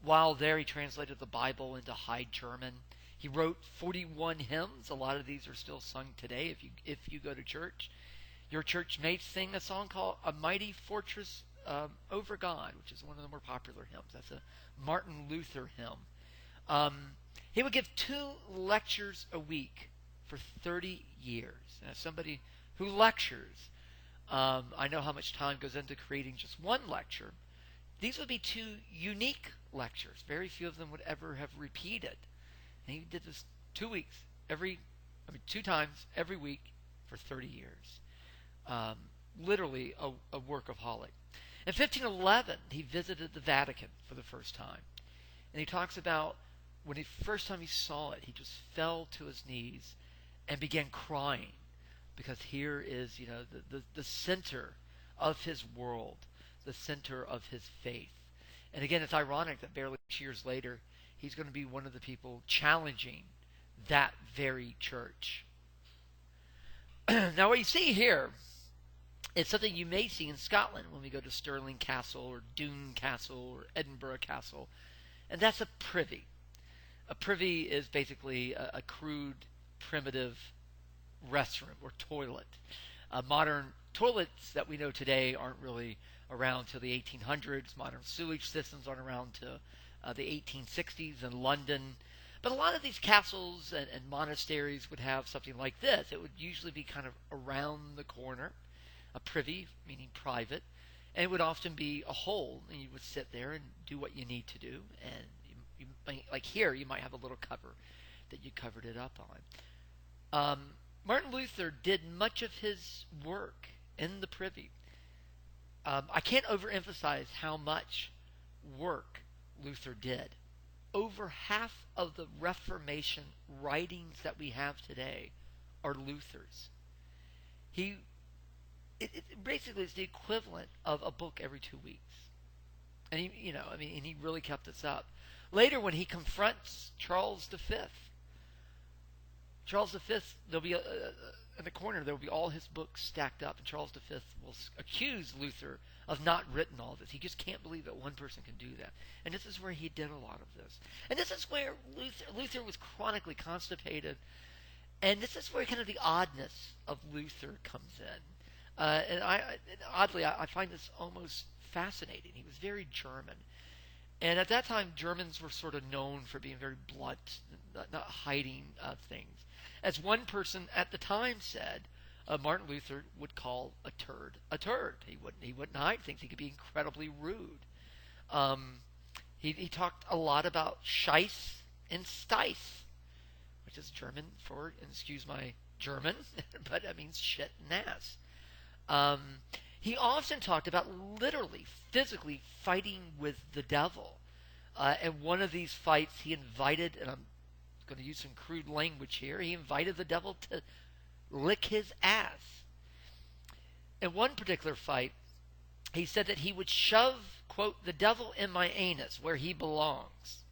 While there, he translated the Bible into High German. He wrote 41 hymns. A lot of these are still sung today if you go to church. Your church may sing a song called A Mighty Fortress Over God, which is one of the more popular hymns. That's a Martin Luther hymn. He would give 2 lectures a week for 30 years. And as somebody who lectures, I know how much time goes into creating just one lecture. These would be 2 unique lectures. Very few of them would ever have repeated. And he did this 2 times every week for 30 years. Literally a workaholic. In 1511, he visited the Vatican for the first time. And he talks about when the first time he saw it, he just fell to his knees and began crying. Because here is, the center of his world, the center of his faith. And again, it's ironic that barely 6 years later, he's going to be one of the people challenging that very church. Now, what you see here is something you may see in Scotland when we go to Stirling Castle or Doune Castle or Edinburgh Castle, and that's a privy. A privy is basically a crude, primitive restroom or toilet. Modern toilets that we know today aren't really around till the 1800s. Modern sewage systems aren't around till the 1860s in London. But a lot of these castles and monasteries would have something like this. It would usually be kind of around the corner, a privy, meaning private, and it would often be a hole, and you would sit there and do what you need to do. And like here, you might have a little cover that you covered it up on. Martin Luther did much of his work in the privy. I can't overemphasize how much work Luther did. Over half of the Reformation writings that we have today are Luther's. Basically it's the equivalent of a book every 2 weeks. And he really kept this up. Later, when he confronts Charles V, there'll be in the corner, there will be all his books stacked up, and Charles V will accuse Luther of not written all this. He just can't believe that one person can do that. And this is where he did a lot of this. And this is where Luther was chronically constipated. And this is where kind of the oddness of Luther comes in. And oddly, I find this almost fascinating. He was very German. And at that time, Germans were sort of known for being very blunt, not hiding things. As one person at the time said, Martin Luther would call a turd a turd. He wouldn't hide things. He could be incredibly rude. He talked a lot about Scheiß and Steiß, which is German for, and excuse my German, but that means shit and ass. He often talked about literally, physically fighting with the devil. And one of these fights he invited, and I'm going to use some crude language here, he invited the devil to lick his ass. In one particular fight, he said that he would shove, quote, the devil in my anus where he belongs.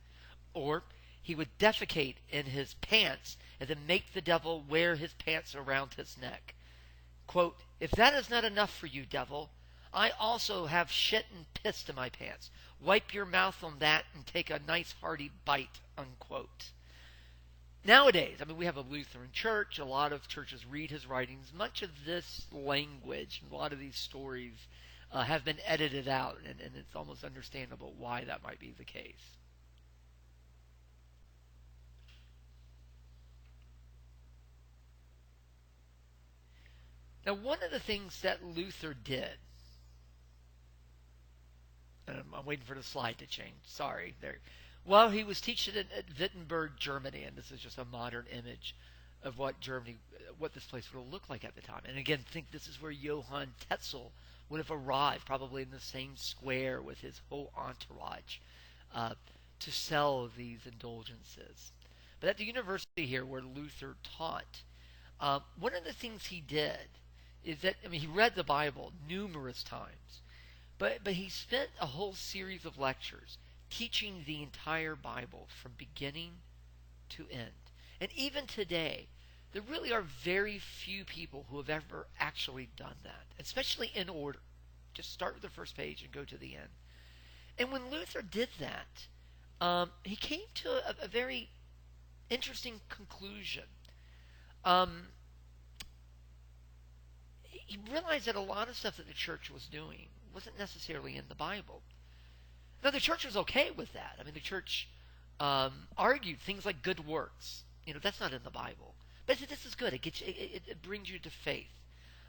Or he would defecate in his pants and then make the devil wear his pants around his neck. Quote, if that is not enough for you, devil, I also have shit and piss in my pants. Wipe your mouth on that and take a nice hearty bite, unquote. Nowadays, I mean, we have a Lutheran church. A lot of churches read his writings. Much of this language, a lot of these stories have been edited out, and it's almost understandable why that might be the case. Now, one of the things that Luther did, and I'm waiting for the slide to change. Sorry. There. Well, he was teaching at Wittenberg, Germany, and this is just a modern image of what Germany, what this place would have looked like at the time. And again, think this is where Johan Tetzel would have arrived, probably in the same square with his whole entourage, to sell these indulgences. But at the university here where Luther taught, one of the things he did is that, I mean, he read the Bible numerous times, but he spent a whole series of lectures teaching the entire Bible from beginning to end. And even today, there really are very few people who have ever actually done that, especially in order. Just start with the first page and go to the end. And when Luther did that, he came to a very interesting conclusion. He realized that a lot of stuff that the church was doing wasn't necessarily in the Bible. Now, the church was okay with that. I mean, the church argued things like good works. You know, that's not in the Bible. But this is good. It gets you, it brings you to faith.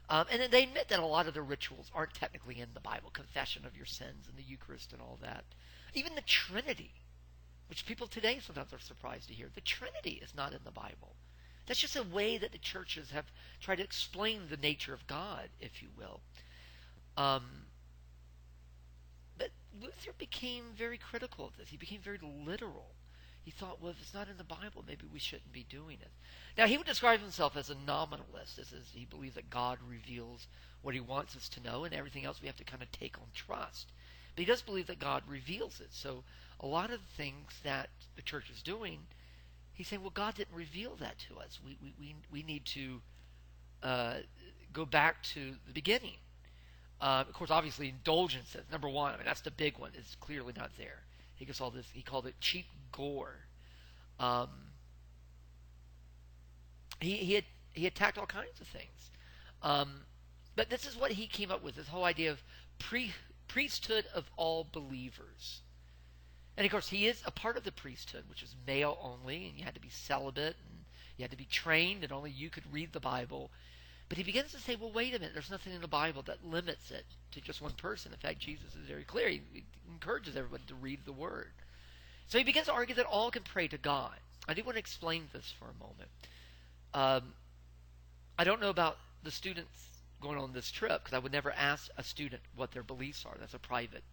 And then they admit that a lot of the rituals aren't technically in the Bible. Confession of your sins and the Eucharist and all that. Even the Trinity, which people today sometimes are surprised to hear. The Trinity is not in the Bible. That's just a way that the churches have tried to explain the nature of God, if you will. But Luther became very critical of this. He became very literal. He thought, well, if it's not in the Bible, maybe we shouldn't be doing it. Now, he would describe himself as a nominalist. This is, he believes that God reveals what he wants us to know, and everything else we have to kind of take on trust. But he does believe that God reveals it. So a lot of the things that the church is doing, he's saying, well, God didn't reveal that to us. We need to go back to the beginning. Of course, obviously, indulgences. Number one, I mean, that's the big one. It's clearly not there. He gets all this. He called it cheap gore. He attacked all kinds of things. But this is what he came up with: this whole idea of priesthood of all believers. And of course, he is a part of the priesthood, which is male only, and you had to be celibate, and you had to be trained, and only you could read the Bible. But he begins to say, well, wait a minute, there's nothing in the Bible that limits it to just one person. In fact, Jesus is very clear. He encourages everyone to read the Word. So he begins to argue that all can pray to God. I do want to explain this for a moment. I don't know about the students going on this trip, because I would never ask a student what their beliefs are. That's a private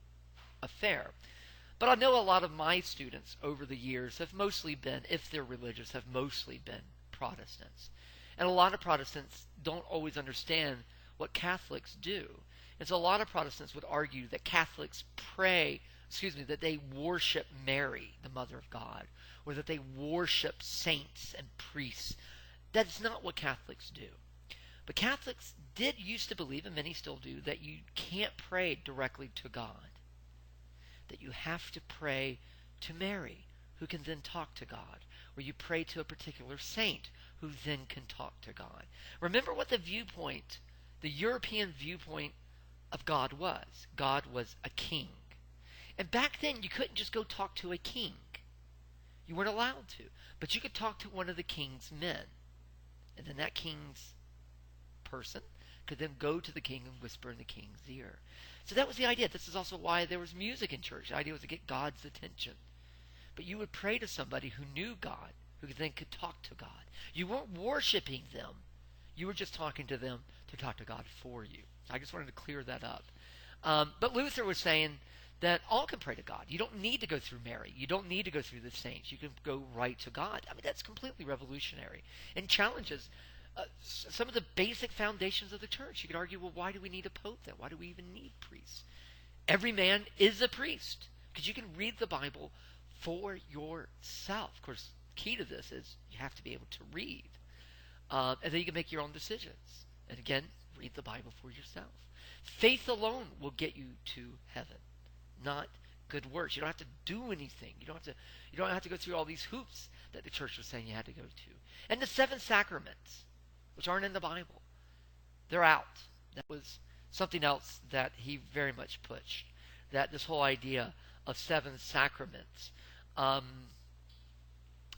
affair. But I know a lot of my students over the years have mostly been, if they're religious, have mostly been Protestants. And a lot of Protestants don't always understand what Catholics do. And so a lot of Protestants would argue that Catholics that they worship Mary, the Mother of God, or that they worship saints and priests. That's not what Catholics do. But Catholics used to believe, and many still do, that you can't pray directly to God. That you have to pray to Mary, who can then talk to God. Or you pray to a particular saint, who then can talk to God. Remember what the European viewpoint of God was. God was a king. And back then, you couldn't just go talk to a king. You weren't allowed to. But you could talk to one of the king's men. And then that king's person could then go to the king and whisper in the king's ear. So that was the idea. This is also why there was music in church. The idea was to get God's attention. But you would pray to somebody who knew God, who then could talk to God. You weren't worshiping them. You were just talking to them to talk to God for you. I just wanted to clear that up. But Luther was saying that all can pray to God. You don't need to go through Mary. You don't need to go through the saints. You can go right to God. I mean, that's completely revolutionary and challenges some of the basic foundations of the church. You could argue, well, why do we need a pope then? Why do we even need priests? Every man is a priest because you can read the Bible for yourself. Of course, the key to this is you have to be able to read. And then you can make your own decisions. And again, read the Bible for yourself. Faith alone will get you to heaven, not good works. You don't have to do anything. You don't have to go through all these hoops that the church was saying you had to go to. And the 7 sacraments, which aren't in the Bible, they're out. That was something else that he very much pushed. That this whole idea of 7 sacraments,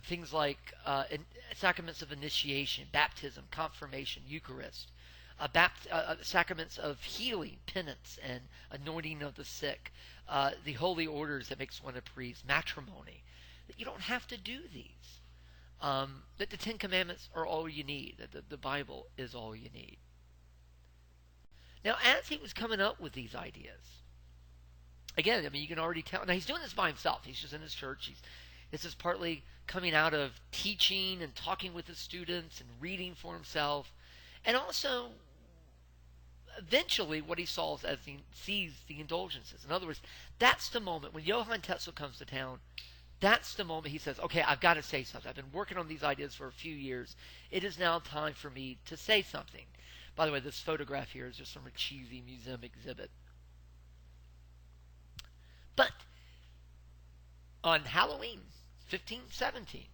things like sacraments of initiation, baptism, confirmation, Eucharist, sacraments of healing, penance, and anointing of the sick, the holy orders that makes one a priest, matrimony. That you don't have to do these. That the 10 Commandments are all you need. That the Bible is all you need. Now, as he was coming up with these ideas, again, I mean, you can already tell. Now, he's doing this by himself. He's just in his church. This is partly coming out of teaching and talking with his students and reading for himself. And also, eventually, what he sees the indulgences. In other words, that's the moment when Johan Tetzel comes to town. That's the moment he says, okay, I've got to say something. I've been working on these ideas for a few years. It is now time for me to say something. By the way, this photograph here is just from a cheesy museum exhibit. But on Halloween 1517,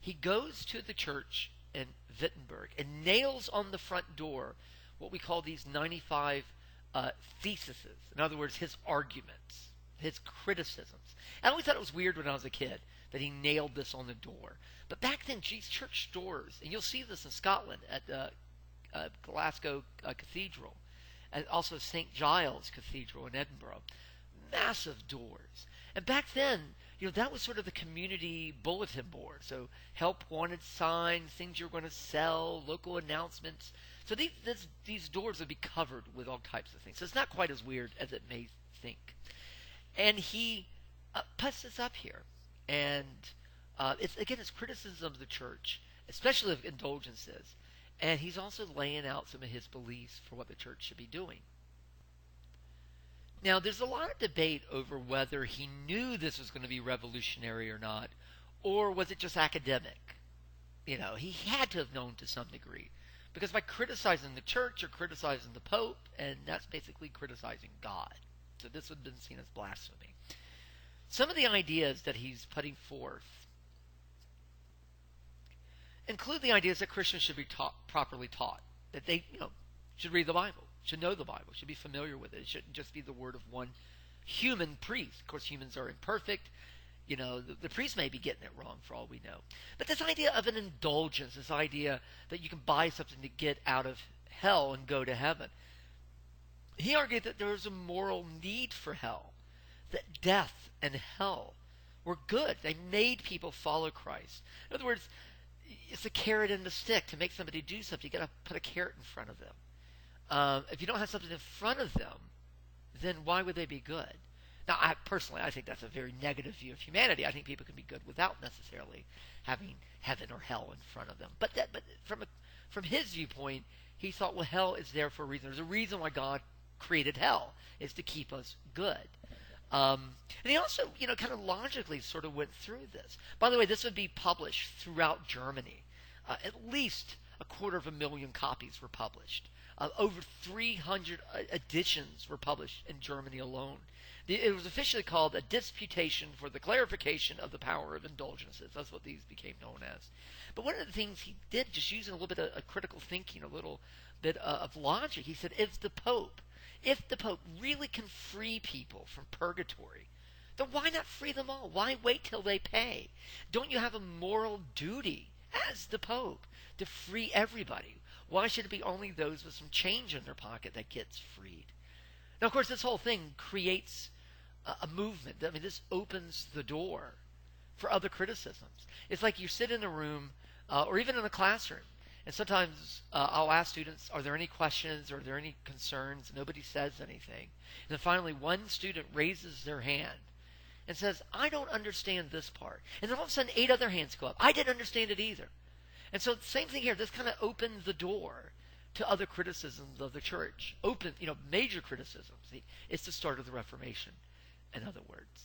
he goes to the church in Wittenberg and nails on the front door what we call these 95 theses. In other words, his arguments, his criticisms. I always thought it was weird when I was a kid that he nailed this on the door. But back then, these church doors, and you'll see this in Scotland at Glasgow Cathedral, and also St. Giles Cathedral in Edinburgh, massive doors. And back then, that was sort of the community bulletin board. So help wanted signs, things you're going to sell, local announcements. So these doors would be covered with all types of things. So it's not quite as weird as it may think. And he puts this up here. And it's criticism of the church, especially of indulgences. And he's also laying out some of his beliefs for what the church should be doing. Now, there's a lot of debate over whether he knew this was going to be revolutionary or not, or was it just academic? He had to have known to some degree. Because by criticizing the church, you're criticizing the Pope, and that's basically criticizing God. So this would have been seen as blasphemy. Some of the ideas that he's putting forth include the ideas that Christians should be properly taught, that they should read the Bible, should know the Bible, should be familiar with it. It shouldn't just be the word of one human priest. Of course, humans are imperfect. The priest may be getting it wrong for all we know. But this idea of an indulgence, this idea that you can buy something to get out of hell and go to heaven, he argued that there was a moral need for hell, that death and hell were good. They made people follow Christ. In other words, it's a carrot and the stick. To make somebody do something, you got to put a carrot in front of them. If you don't have something in front of them, then why would they be good? Now, I think that's a very negative view of humanity. I think people can be good without necessarily having heaven or hell in front of them. But from his viewpoint, he thought, well, hell is there for a reason. There's a reason why God created hell, is to keep us good. And he also, kind of logically sort of went through this. By the way, this would be published throughout Germany. At least 250,000 copies were published. Over 300 editions were published in Germany alone. It was officially called a disputation for the clarification of the power of indulgences. That's what these became known as. But one of the things he did, just using a little bit of critical thinking, a little bit of logic, he said, if the Pope really can free people from purgatory, then why not free them all? Why wait till they pay? Don't you have a moral duty as the Pope to free everybody? Why should it be only those with some change in their pocket that gets freed? Now, of course, this whole thing creates a movement. I mean, this opens the door for other criticisms. It's like you sit in a room or even in a classroom, and sometimes I'll ask students, are there any questions? Are there any concerns? Nobody says anything. And then finally, one student raises their hand and says, I don't understand this part. And then all of a sudden, 8 other hands go up. I didn't understand it either. And so same thing here. This kind of opens the door to other criticisms of the church. Major criticisms. It's the start of the Reformation, in other words.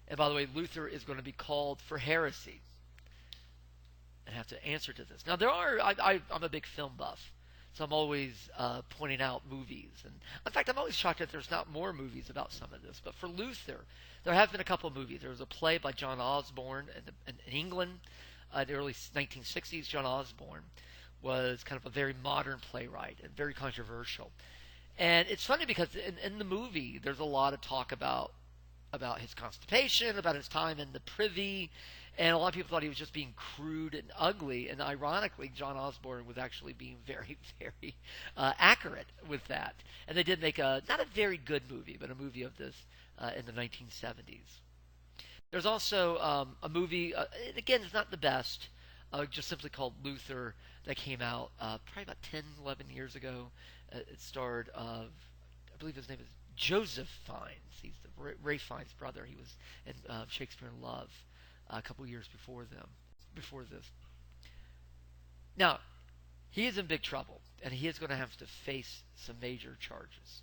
And by the way, Luther is going to be called for heresy and have to answer to this. Now, I'm a big film buff. So I'm always pointing out movies. And in fact, I'm always shocked that there's not more movies about some of this. But for Luther, there have been a couple of movies. There was a play by John Osborne in England in the early 1960s. John Osborne was kind of a very modern playwright and very controversial. And it's funny because in the movie, there's a lot of talk about his constipation, about his time in the privy, and a lot of people thought he was just being crude and ugly. And ironically, John Osborne was actually being very, very accurate with that. And they did make not a very good movie, but a movie of this in the 1970s. There's also a movie, again, it's not the best, just simply called Luther, that came out probably about 10, 11 years ago. It starred, I believe his name is Joseph Fiennes. He's Ray Fiennes' brother. He was in Shakespeare in Love a couple years before this. Now, he is in big trouble, and he is going to have to face some major charges.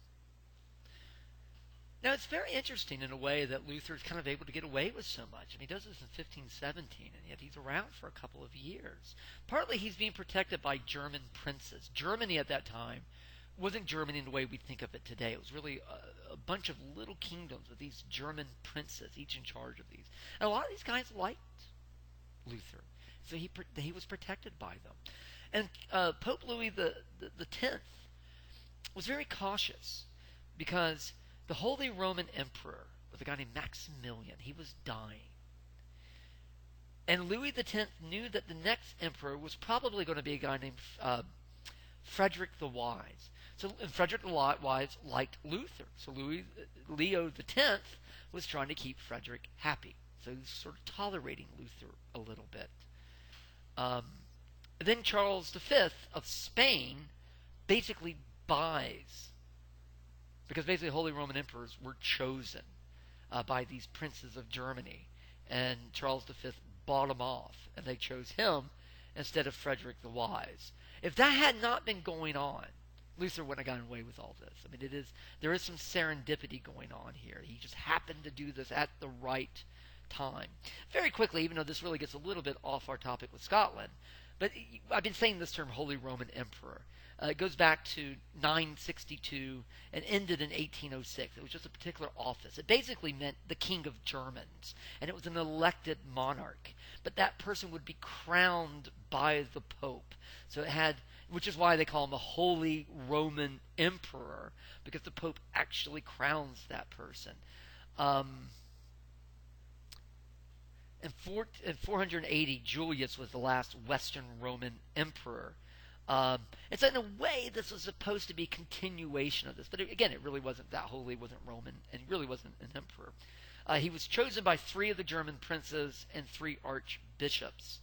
Now, it's very interesting in a way that Luther is kind of able to get away with so much. I mean, he does this in 1517, and yet he's around for a couple of years. Partly he's being protected by German princes. Germany at that time wasn't Germany in the way we think of it today. It was really a bunch of little kingdoms with these German princes, each in charge of these. And a lot of these guys liked Luther, so he was protected by them. And Pope Louis the Tenth was very cautious because the Holy Roman Emperor was a guy named Maximilian. He was dying. And Louis the Tenth knew that the next emperor was probably going to be a guy named Frederick the Wise. So Frederick the Wise liked Luther. So Leo the Tenth was trying to keep Frederick happy. So he was sort of tolerating Luther a little bit. Then Charles V of Spain basically buys, because basically Holy Roman Emperors were chosen by these princes of Germany. And Charles V bought them off, and they chose him instead of Frederick the Wise. If that had not been going on, Luther wouldn't have gotten away with all this. I mean, there is some serendipity going on here. He just happened to do this at the right time. Very quickly, even though this really gets a little bit off our topic with Scotland, but I've been saying this term Holy Roman Emperor. It goes back to 962 and ended in 1806. It was just a particular office. It basically meant the King of Germans, and it was an elected monarch. But that person would be crowned by the Pope. So it had, which is why they call him a Holy Roman Emperor, because the Pope actually crowns that person. In 480, Julius was the last Western Roman emperor. And so in a way, this was supposed to be a continuation of this. But again, it really wasn't that holy, wasn't Roman, and he really wasn't an emperor. He was chosen by 3 of the German princes and 3 archbishops.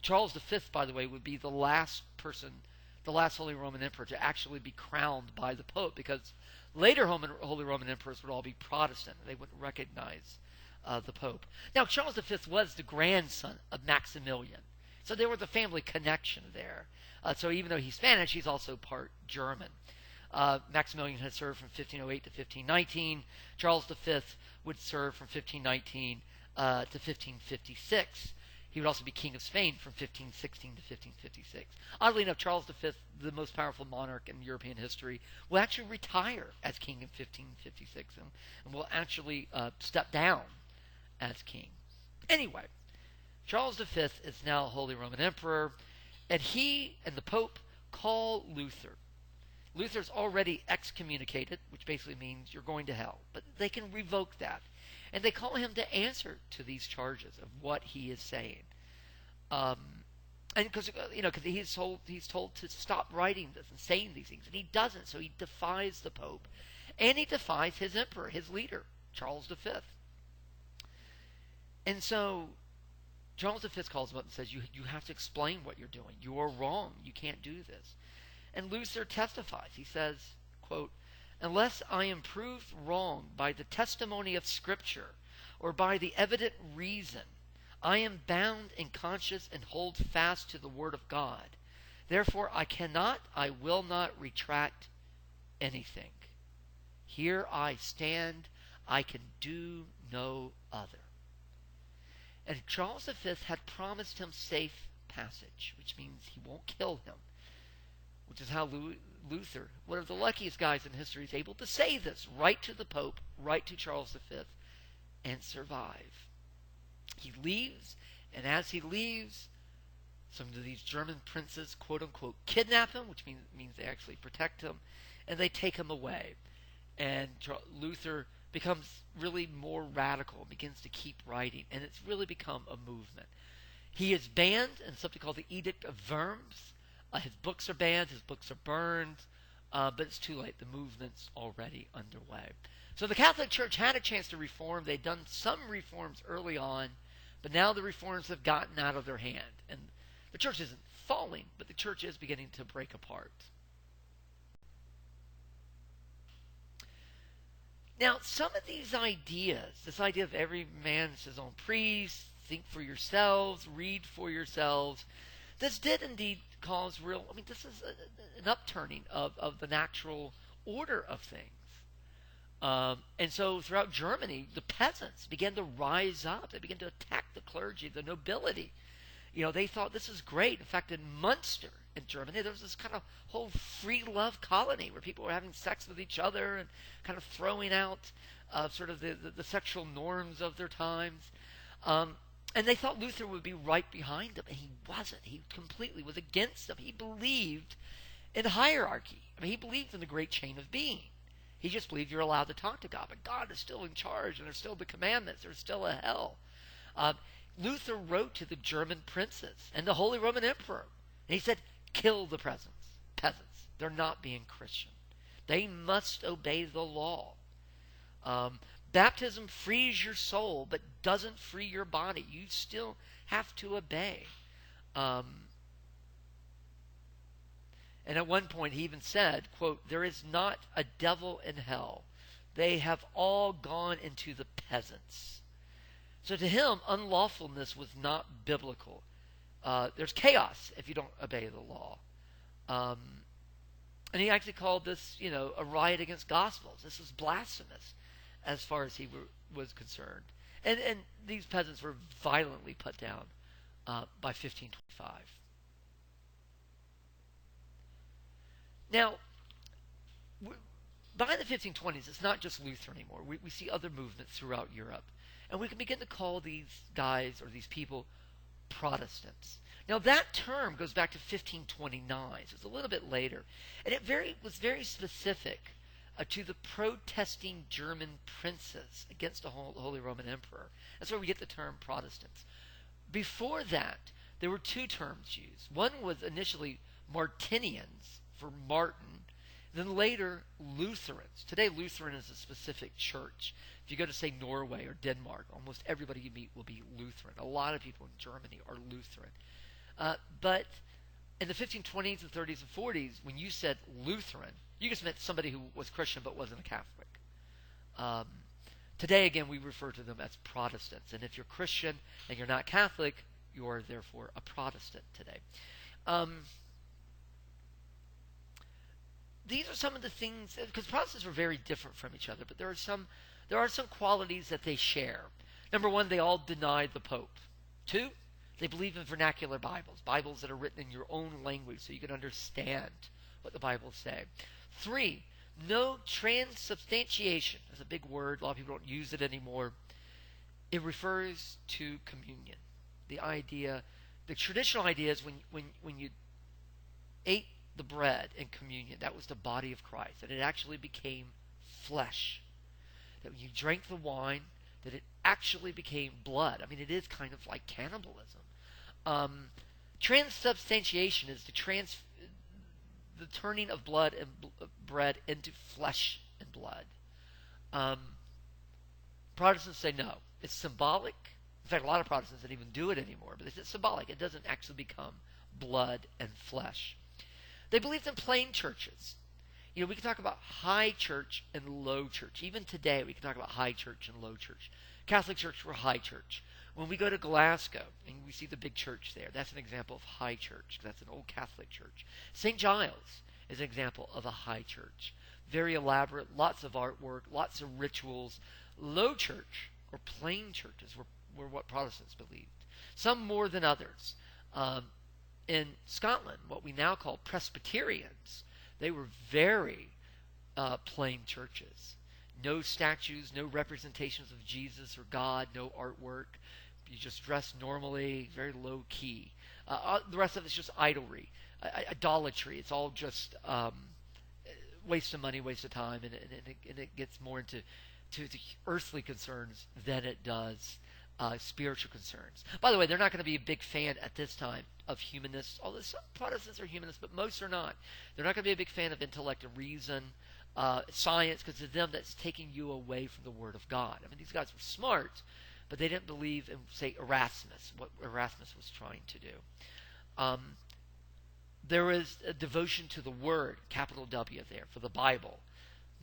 Charles V, by the way, would be the last Holy Roman Emperor to actually be crowned by the Pope, because later Holy Roman Emperors would all be Protestant. They wouldn't recognize the Pope. Now, Charles V was the grandson of Maximilian. So there was a family connection there. So even though he's Spanish, he's also part German. Maximilian had served from 1508 to 1519. Charles V would serve from 1519 to 1556. He would also be King of Spain from 1516 to 1556. Oddly enough, Charles V, the most powerful monarch in European history, will actually retire as king in 1556 and will actually step down as king. Anyway, Charles V is now Holy Roman Emperor, and he and the Pope call Luther. Luther's already excommunicated, which basically means you're going to hell, but they can revoke that. And they call him to answer to these charges of what he is saying. And because he's told to stop writing this and saying these things, and he doesn't, so he defies the Pope, and he defies his emperor, his leader, Charles V. And so Charles V calls him up and says, you have to explain what you're doing. You are wrong. You can't do this. And Luther testifies. He says, quote, "Unless I am proved wrong by the testimony of Scripture or by the evident reason, I am bound in conscience and hold fast to the Word of God. Therefore I will not retract anything. Here I stand. I can do no other." And Charles V had promised him safe passage, which means he won't kill him, which is how Luther, one of the luckiest guys in history, is able to say this right to the Pope, right to Charles V, and survive. He leaves, and as he leaves, some of these German princes, quote-unquote, kidnap him, which means they actually protect him, and they take him away. And Luther becomes really more radical, begins to keep writing, and it's really become a movement. He is banned in something called the Edict of Worms. His books are banned, his books are burned, but it's too late. The movement's already underway. So the Catholic Church had a chance to reform. They'd done some reforms early on, but now the reforms have gotten out of their hand. And the church isn't falling, but the church is beginning to break apart. Now, some of these ideas, this idea of every man is his own priest, think for yourselves, read for yourselves, this did indeed cause this is an upturning of the natural order of things. And so throughout Germany, the peasants began to rise up. They began to attack the clergy, the nobility. They thought this is great. In fact, in Munster, in Germany, there was this kind of whole free love colony where people were having sex with each other and kind of throwing out sort of the sexual norms of their times. And they thought Luther would be right behind them, and he wasn't. He completely was against them. He believed in hierarchy. He believed in the great chain of being. He just believed you're allowed to talk to God, but God is still in charge, and there's still the commandments. There's still a hell. Luther wrote to the German princes and the Holy Roman Emperor. And he said, kill the peasants. They're not being Christian. They must obey the law. Baptism frees your soul, but doesn't free your body. You still have to obey. And at one point he even said, quote, there is not a devil in hell. They have all gone into the peasants. So to him, unlawfulness was not biblical. There's chaos if you don't obey the law. And he actually called this, a riot against gospels. This is blasphemous as far as he was concerned. And these peasants were violently put down by 1525. Now, by the 1520s, it's not just Luther anymore. We see other movements throughout Europe. And we can begin to call these guys or these people Protestants. Now that term goes back to 1529, so it's a little bit later. And it was very specific to the protesting German princes against the Holy Roman Emperor. That's where we get the term Protestants. Before that, there were two terms used. One was initially Martinians, for Martin, then later Lutherans. Today Lutheran is a specific church. If you go to, say, Norway or Denmark, almost everybody you meet will be Lutheran. A lot of people in Germany are Lutheran. But in the 1520s and 30s and 40s, when you said Lutheran, you just meant somebody who was Christian but wasn't a Catholic. Today, again, we refer to them as Protestants. And if you're Christian and you're not Catholic, you are therefore a Protestant today. These are some of the things, because Protestants were very different from each other, but there are some qualities that they share. Number one, they all denied the Pope. Two, they believe in vernacular Bibles that are written in your own language so you can understand what the Bibles say. Three, no transubstantiation. That's a big word. A lot of people don't use it anymore. It refers to communion. The traditional idea is when you ate the bread in communion, that was the body of Christ, and it actually became flesh. That when you drank the wine, that it actually became blood. It is kind of like cannibalism. Transubstantiation is the turning of blood and bread into flesh and blood. Protestants say no. It's symbolic. In fact, a lot of Protestants don't even do it anymore, but it's symbolic. It doesn't actually become blood and flesh. They believed in plain churches. We can talk about high church and low church. Even today, we can talk about high church and low church. Catholic Church were high church. When we go to Glasgow and we see the big church there, that's an example of high church. That's an old Catholic church. St. Giles is an example of a high church. Very elaborate, lots of artwork, lots of rituals. Low church, or plain churches, were what Protestants believed. Some more than others. in Scotland, what we now call Presbyterians, they were very plain churches. No statues, no representations of Jesus or God, no artwork. You just dress normally, very low key. The rest of it's just idolatry. It's all just waste of money, waste of time, and it gets more into the earthly concerns than it does spiritual concerns. By the way, they're not going to be a big fan at this time of humanists, although some Protestants are humanists, but most are not. They're not going to be a big fan of intellect and reason, science, because to them that's taking you away from the Word of God. I mean, these guys were smart, but they didn't believe in, say, Erasmus, what Erasmus was trying to do. There is a devotion to the Word, capital W there, for the Bible.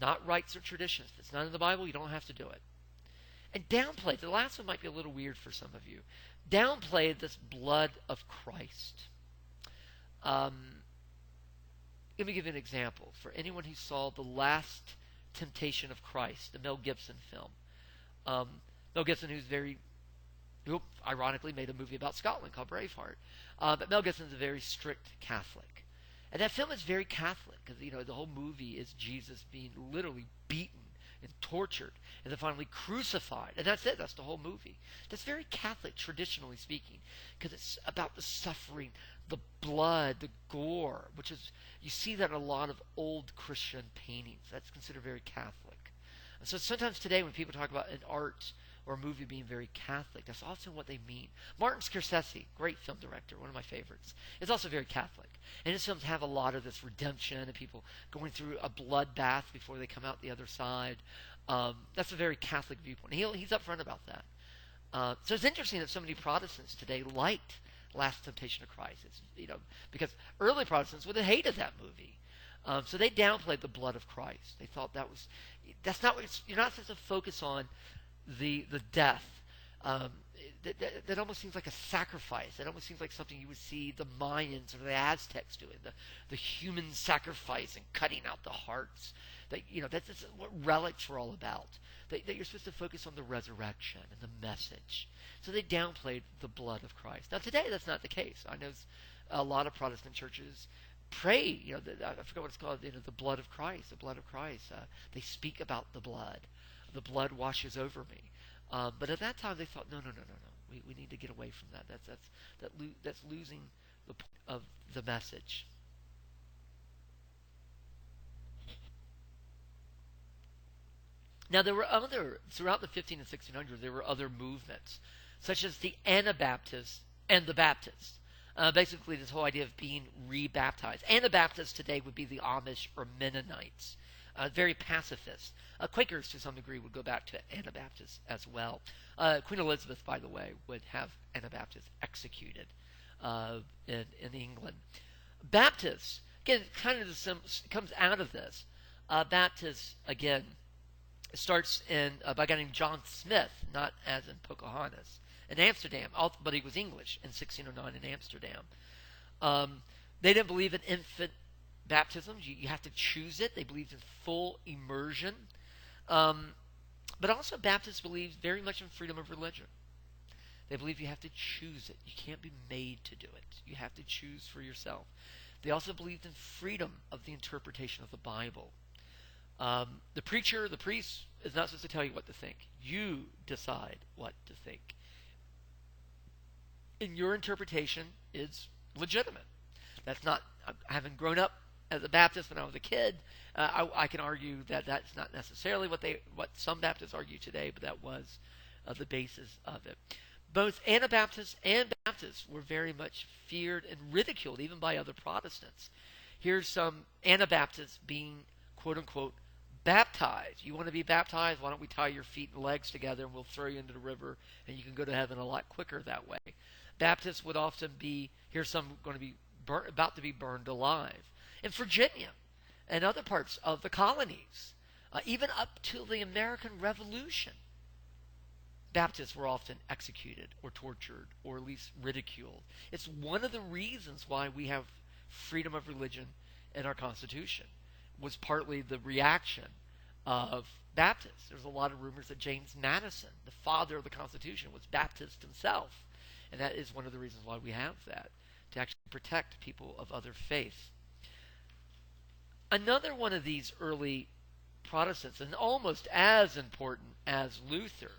Not rites or traditions. If it's not in the Bible, you don't have to do it. And downplay, the last one might be a little weird for some of you, downplay this blood of Christ. Let me give you an example. For anyone who saw The Last Temptation of Christ, the Mel Gibson film. Mel Gibson, who ironically made a movie about Scotland called Braveheart. But Mel Gibson is a very strict Catholic. And that film is very Catholic, because the whole movie is Jesus being literally beaten and tortured, and then finally crucified. And that's it. That's the whole movie. That's very Catholic, traditionally speaking, because it's about the suffering, the blood, the gore, which is, you see that in a lot of old Christian paintings. That's considered very Catholic. And so sometimes today when people talk about an art or a movie being very Catholic, that's often what they mean. Martin Scorsese, great film director, one of my favorites, is also very Catholic. And his films have a lot of this redemption and people going through a bloodbath before they come out the other side. That's a very Catholic viewpoint. He's upfront about that. So it's interesting that so many Protestants today liked Last Temptation of Christ. It's, because early Protestants would have hated that movie. So they downplayed the blood of Christ. They thought that's not what you're not supposed to focus on the death. That almost seems like a sacrifice. It almost seems like something you would see the Mayans or the Aztecs doing, the human sacrifice and cutting out the hearts. That's what relics were all about. That you're supposed to focus on the resurrection and the message. So they downplayed the blood of Christ. Now today that's not the case. I know a lot of Protestant churches pray, I forget what it's called, the blood of Christ, the blood of Christ. They speak about the blood. The blood washes over me. But at that time they thought, no. We need to get away from that. That's losing the point of the message. Now there were throughout the 15 and 1600s, there were other movements, such as the Anabaptists and the Baptists. Basically this whole idea of being rebaptized. Anabaptists today would be the Amish or Mennonites. Very pacifist. Quakers, to some degree, would go back to Anabaptists as well. Queen Elizabeth, by the way, would have Anabaptists executed in England. Baptists, again, kind of comes out of this. Baptists, again, starts by a guy named John Smith, not as in Pocahontas, in Amsterdam, but he was English in 1609 in Amsterdam. They didn't believe in infant baptisms. You have to choose it. They believed in full immersion. But also Baptists believe very much in freedom of religion. They believe you have to choose it. You can't be made to do it. You have to choose for yourself. They also believed in freedom of the interpretation of the Bible. The preacher, the priest, is not supposed to tell you what to think. You decide what to think. And your interpretation is legitimate. That's not, having grown up as a Baptist when I was a kid, I can argue that that's not necessarily what some Baptists argue today, but that was the basis of it. Both Anabaptists and Baptists were very much feared and ridiculed, even by other Protestants. Here's some Anabaptists being, quote-unquote, baptized. You want to be baptized? Why don't we tie your feet and legs together and we'll throw you into the river and you can go to heaven a lot quicker that way. Baptists would often be, here's some going to be about to be burned alive. In Virginia and other parts of the colonies, even up to the American Revolution, Baptists were often executed or tortured or at least ridiculed. It's one of the reasons why we have freedom of religion in our Constitution, was partly the reaction of Baptists. There's a lot of rumors that James Madison, the father of the Constitution, was Baptist himself. And that is one of the reasons why we have that. to actually protect people of other faiths. Another one of these early Protestants, and almost as important as Luther,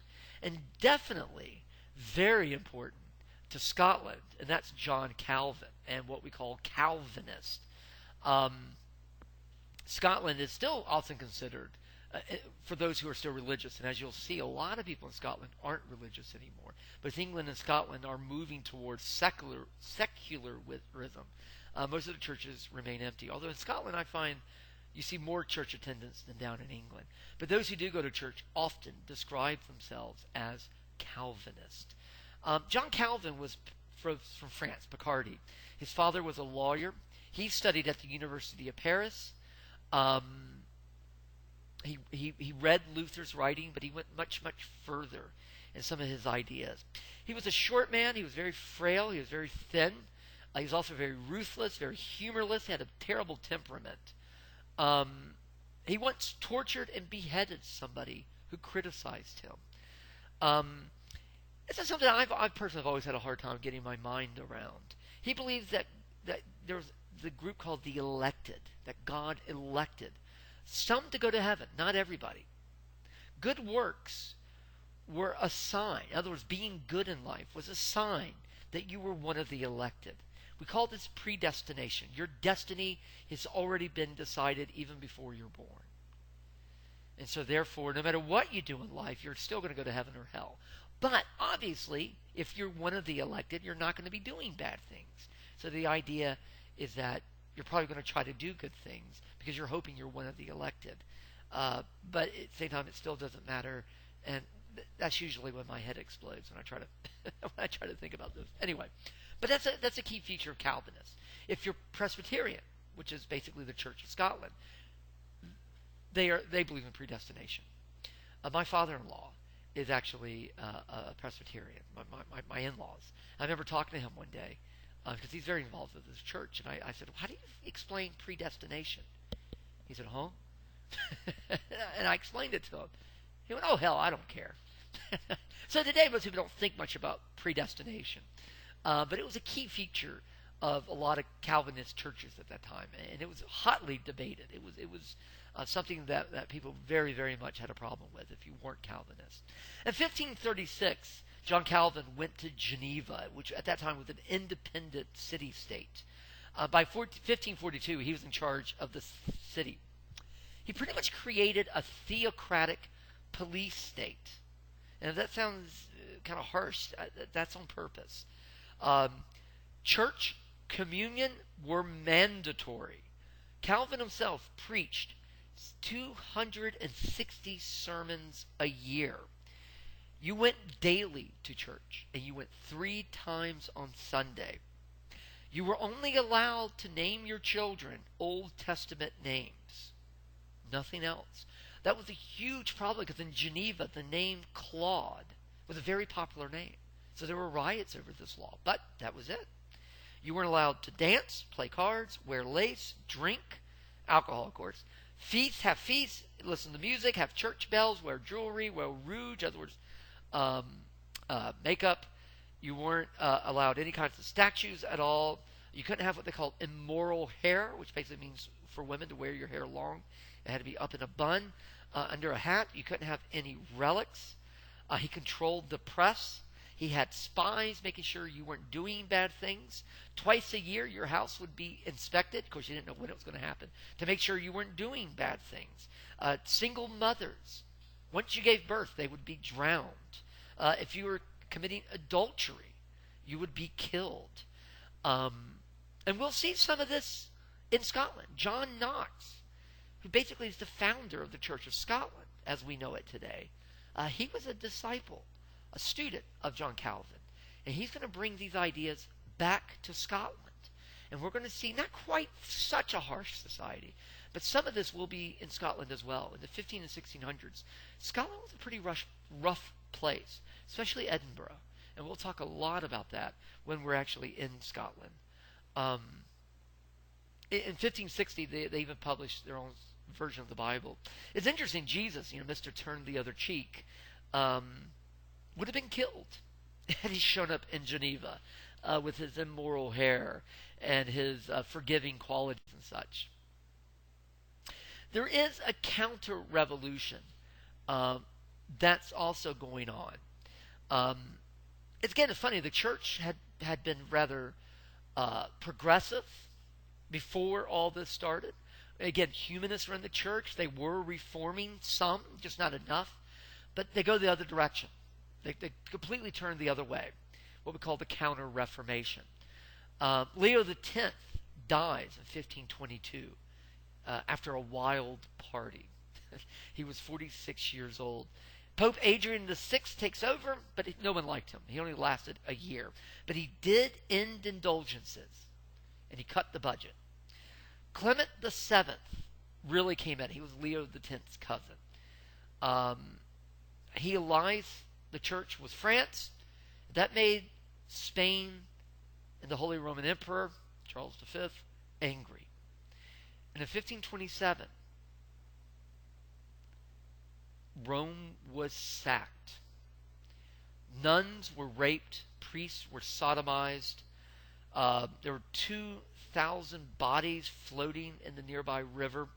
and definitely very important to Scotland, and that's John Calvin and what we call Calvinist. Scotland is still often considered, for those who are still religious, and as you'll see, a lot of people in Scotland aren't religious anymore. But England and Scotland are moving towards secularism. Most of the churches remain empty. Although in Scotland, I find you see more church attendance than down in England. But those who do go to church often describe themselves as Calvinist. John Calvin was from France, Picardy. His father was a lawyer. He studied at the University of Paris. He read Luther's writing, but he went much, much further in some of his ideas. He was a short man. He was very frail. He was very thin. He was also very ruthless, very humorless. He had a terrible temperament. He once tortured and beheaded somebody who criticized him. This is something I personally have always had a hard time getting my mind around. He believes that there's the group called the elected, that God elected some to go to heaven, not everybody. Good works were a sign. In other words, being good in life was a sign that you were one of the elected. We call this predestination. Your destiny has already been decided even before you're born. And so therefore, no matter what you do in life, you're still going to go to heaven or hell. But obviously, if you're one of the elected, you're not going to be doing bad things. So the idea is that you're probably going to try to do good things because you're hoping you're one of the elected. But at the same time, it still doesn't matter. And that's usually when my head explodes when I try to think about this. Anyway, but that's a key feature of Calvinists. If you're Presbyterian, which is basically the Church of Scotland, they believe in predestination. My father-in-law is actually a Presbyterian. My in-laws. I remember talking to him one day because he's very involved with his church, and I said, "How do you explain predestination?" He said, "Huh?" And I explained it to him. He went, "Oh hell, I don't care." So today most people don't think much about predestination, but it was a key feature of a lot of Calvinist churches at that time, and it was hotly debated. It was something that people very, very much had a problem with if you weren't Calvinist. In 1536, John Calvin went to Geneva, which at that time was an independent city-state. By 1542, he was in charge of the city. He pretty much created a theocratic police state. And if that sounds kind of harsh, that's on purpose. Church communion were mandatory. Calvin himself preached 260 sermons a year. You went daily to church, and you went 3 times on Sunday. You were only allowed to name your children Old Testament names. Nothing else. That was a huge problem because in Geneva, the name Claude was a very popular name. So there were riots over this law, but that was it. You weren't allowed to dance, play cards, wear lace, drink, alcohol, of course. Have feasts, listen to music, have church bells, wear jewelry, wear rouge, in other words, makeup. You weren't allowed any kinds of statues at all. You couldn't have what they call immoral hair, which basically means for women to wear your hair long. It had to be up in a bun, under a hat. You couldn't have any relics. He controlled the press. He had spies making sure you weren't doing bad things. Twice a year, your house would be inspected. Of course, you didn't know when it was going to happen, to make sure you weren't doing bad things. Single mothers, once you gave birth, they would be drowned. If you were committing adultery, you would be killed. And we'll see some of this in Scotland. John Knox, who basically is the founder of the Church of Scotland, as we know it today, he was a disciple, a student of John Calvin. And he's going to bring these ideas back to Scotland. And we're going to see not quite such a harsh society, but some of this will be in Scotland as well. In the 15 and 1600s, Scotland was a pretty rough place, especially Edinburgh. And we'll talk a lot about that when we're actually in Scotland. In 1560, they even published their own version of the Bible. It's interesting, Jesus, Mr. Turn the Other Cheek, would have been killed had he shown up in Geneva. with his immoral hair and his forgiving qualities and such. There is a counter-revolution that's also going on. It's funny. The church had been rather progressive before all this started. Again, humanists were in the church. They were reforming some, just not enough. But they go the other direction. They completely turn the other way, what we call the Counter-Reformation. Leo X dies in 1522 after a wild party. He was 46 years old. Pope Adrian VI takes over, but no one liked him. He only lasted a year. But he did end indulgences, and he cut the budget. Clement VII really came in. He was Leo X's cousin. He allies the church with France. That made Spain and the Holy Roman Emperor, Charles V, angry. And in 1527, Rome was sacked. Nuns were raped. Priests were sodomized. There were 2,000 bodies floating in the nearby river.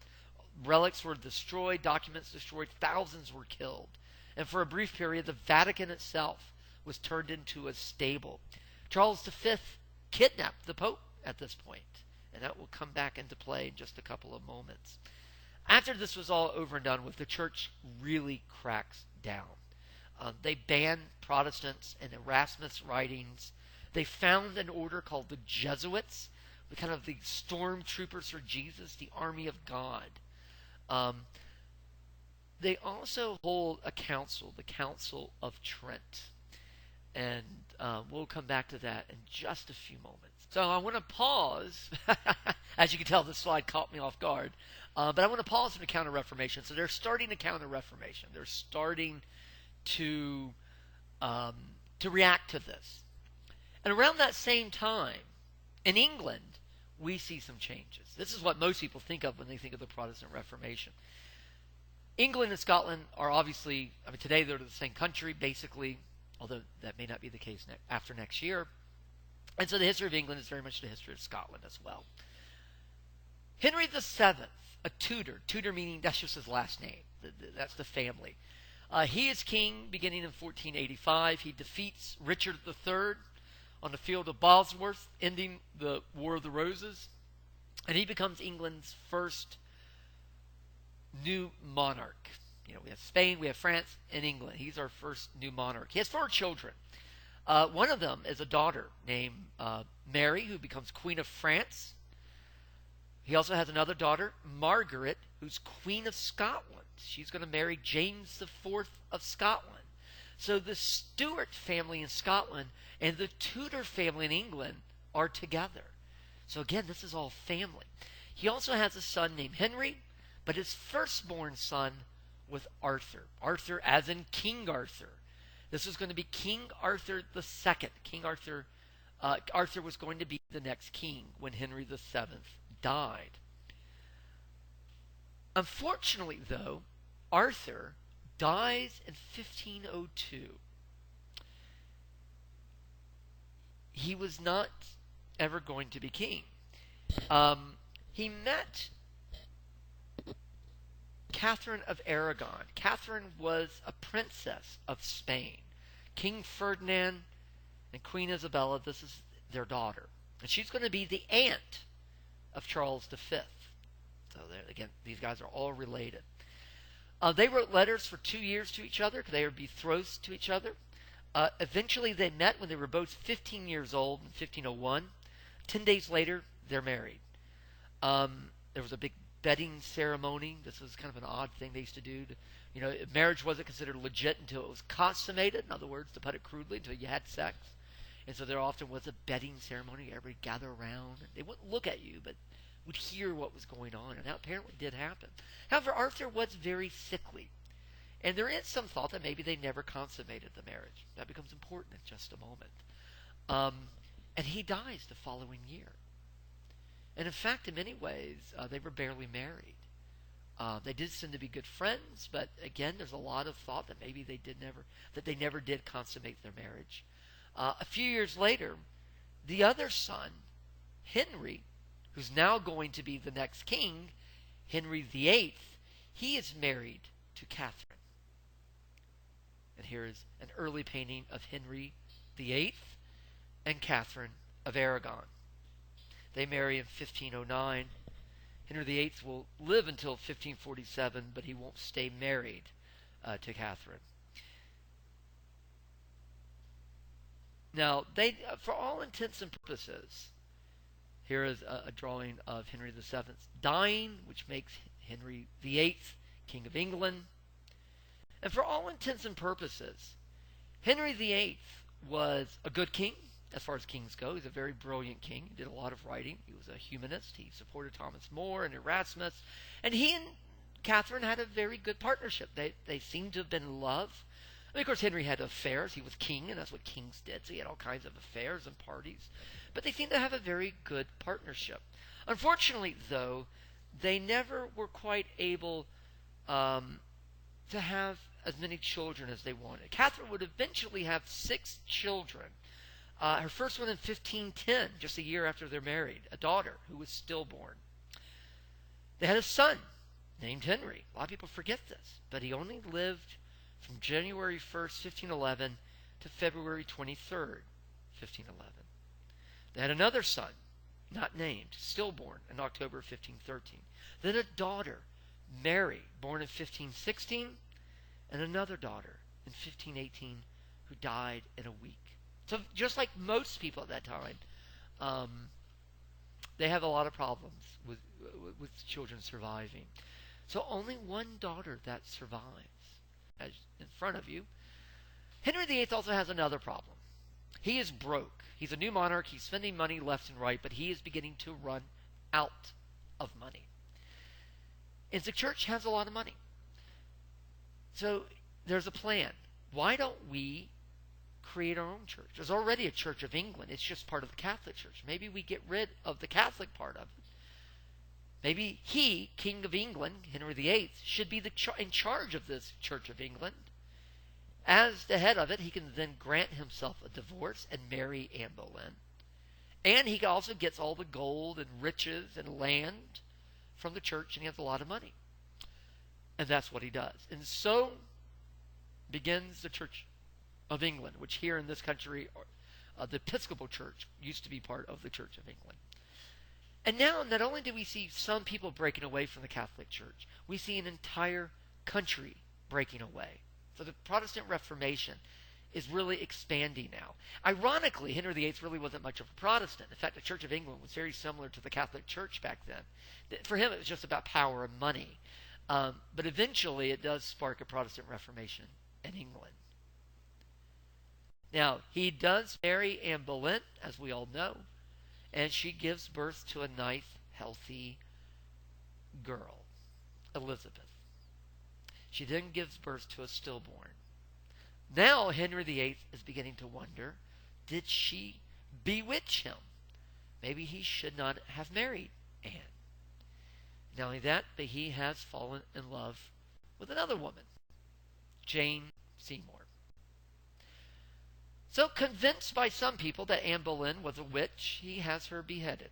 Relics were destroyed, documents destroyed, thousands were killed. And for a brief period, the Vatican itself was turned into a stable. Charles V kidnapped the Pope at this point, and that will come back into play in just a couple of moments. After this was all over and done with, the church really cracks down. They banned Protestants and Erasmus writings. They found an order called the Jesuits, the kind of the stormtroopers for Jesus, the army of God. They also hold a council, the Council of Trent. And we'll come back to that in just a few moments. So I want to pause. As you can tell, this slide caught me off guard. But I want to pause in the Counter-Reformation. So they're starting a Counter-Reformation. They're starting to react to this. And around that same time, in England, we see some changes. This is what most people think of when they think of the Protestant Reformation. England and Scotland are obviously, today they're the same country, basically, although that may not be the case after next year. And so the history of England is very much the history of Scotland as well. Henry VII, a Tudor meaning that's just his last name. That's the family. He is king beginning in 1485. He defeats Richard III on the field of Bosworth, ending the War of the Roses. And he becomes England's first new monarch. We have Spain, we have France, and England. He's our first new monarch. He has 4 children. One of them is a daughter named Mary, who becomes Queen of France. He also has another daughter, Margaret, who's Queen of Scotland. She's going to marry James IV of Scotland. So the Stuart family in Scotland and the Tudor family in England are together. So again, this is all family. He also has a son named Henry, but his firstborn son was Arthur. Arthur as in King Arthur. This was going to be King Arthur II. Arthur was going to be the next king when Henry VII died. Unfortunately, though, Arthur dies in 1502. He was not ever going to be king. He met Catherine of Aragon. Catherine was a princess of Spain. King Ferdinand and Queen Isabella, this is their daughter. And she's going to be the aunt of Charles V. So again, these guys are all related. They wrote letters for 2 years to each other because they were betrothed to each other. Eventually they met when they were both 15 years old in 1501. 10 days later, they're married. There was a big bedding ceremony. This was kind of an odd thing they used to do. Marriage wasn't considered legit until it was consummated. In other words, to put it crudely, until you had sex. And so there often was a bedding ceremony. Everybody gather around. They wouldn't look at you, but would hear what was going on. And that apparently did happen. However, Arthur was very sickly. And there is some thought that maybe they never consummated the marriage. That becomes important in just a moment. And he dies the following year. And in fact, in many ways, they were barely married. They did seem to be good friends, but again, there's a lot of thought that maybe they never did consummate their marriage. A few years later, The other son, Henry, who's now going to be the next king, Henry VIII, he is married to Catherine. And here is an early painting of Henry VIII and Catherine of Aragon. They marry in 1509. Henry VIII will live until 1547, but he won't stay married to Catherine. Now, they, for all intents and purposes, here is a drawing of Henry VII dying, which makes Henry VIII King of England. And for all intents and purposes, Henry VIII was a good king, as far as kings go. He's a very brilliant king. He did a lot of writing. He was a humanist. He supported Thomas More and Erasmus. And he and Catherine had a very good partnership. They seemed to have been in love. I mean, of course, Henry had affairs. He was king, and that's what kings did. So he had all kinds of affairs and parties. But they seemed to have a very good partnership. Unfortunately, though, they never were quite able to have as many children as they wanted. Catherine would eventually have 6 children. Her first one in 1510, just a year after they're married, a daughter who was stillborn. They had a son named Henry. A lot of people forget this, but he only lived from January 1st, 1511 to February 23rd, 1511. They had another son, not named, stillborn, in October 1513. Then a daughter, Mary, born in 1516, and another daughter in 1518 who died in a week. So just like most people at that time, they have a lot of problems with children surviving. So only one daughter that survives, as in front of you. Henry VIII also has another problem. He is broke. He's a new monarch. He's spending money left and right, but he is beginning to run out of money. And the church has a lot of money. So there's a plan. Why don't we create our own church? There's already a Church of England. It's just part of the Catholic Church. Maybe we get rid of the Catholic part of it. Maybe he, King of England, Henry VIII, should be in charge of this Church of England. As the head of it, he can then grant himself a divorce and marry Anne Boleyn. And he also gets all the gold and riches and land from the church, and he has a lot of money. And that's what he does. And so begins the Church of England, which here in this country, the Episcopal Church used to be part of the Church of England. And now, not only do we see some people breaking away from the Catholic Church, we see an entire country breaking away. So the Protestant Reformation is really expanding now. Ironically, Henry VIII really wasn't much of a Protestant. In fact, the Church of England was very similar to the Catholic Church back then. For him, it was just about power and money. But eventually, it does spark a Protestant Reformation in England. Now, he does marry Anne Boleyn, as we all know, and she gives birth to a nice, healthy girl, Elizabeth. She then gives birth to a stillborn. Now Henry VIII is beginning to wonder, did she bewitch him? Maybe he should not have married Anne. Not only that, but he has fallen in love with another woman, Jane Seymour. So convinced by some people that Anne Boleyn was a witch, he has her beheaded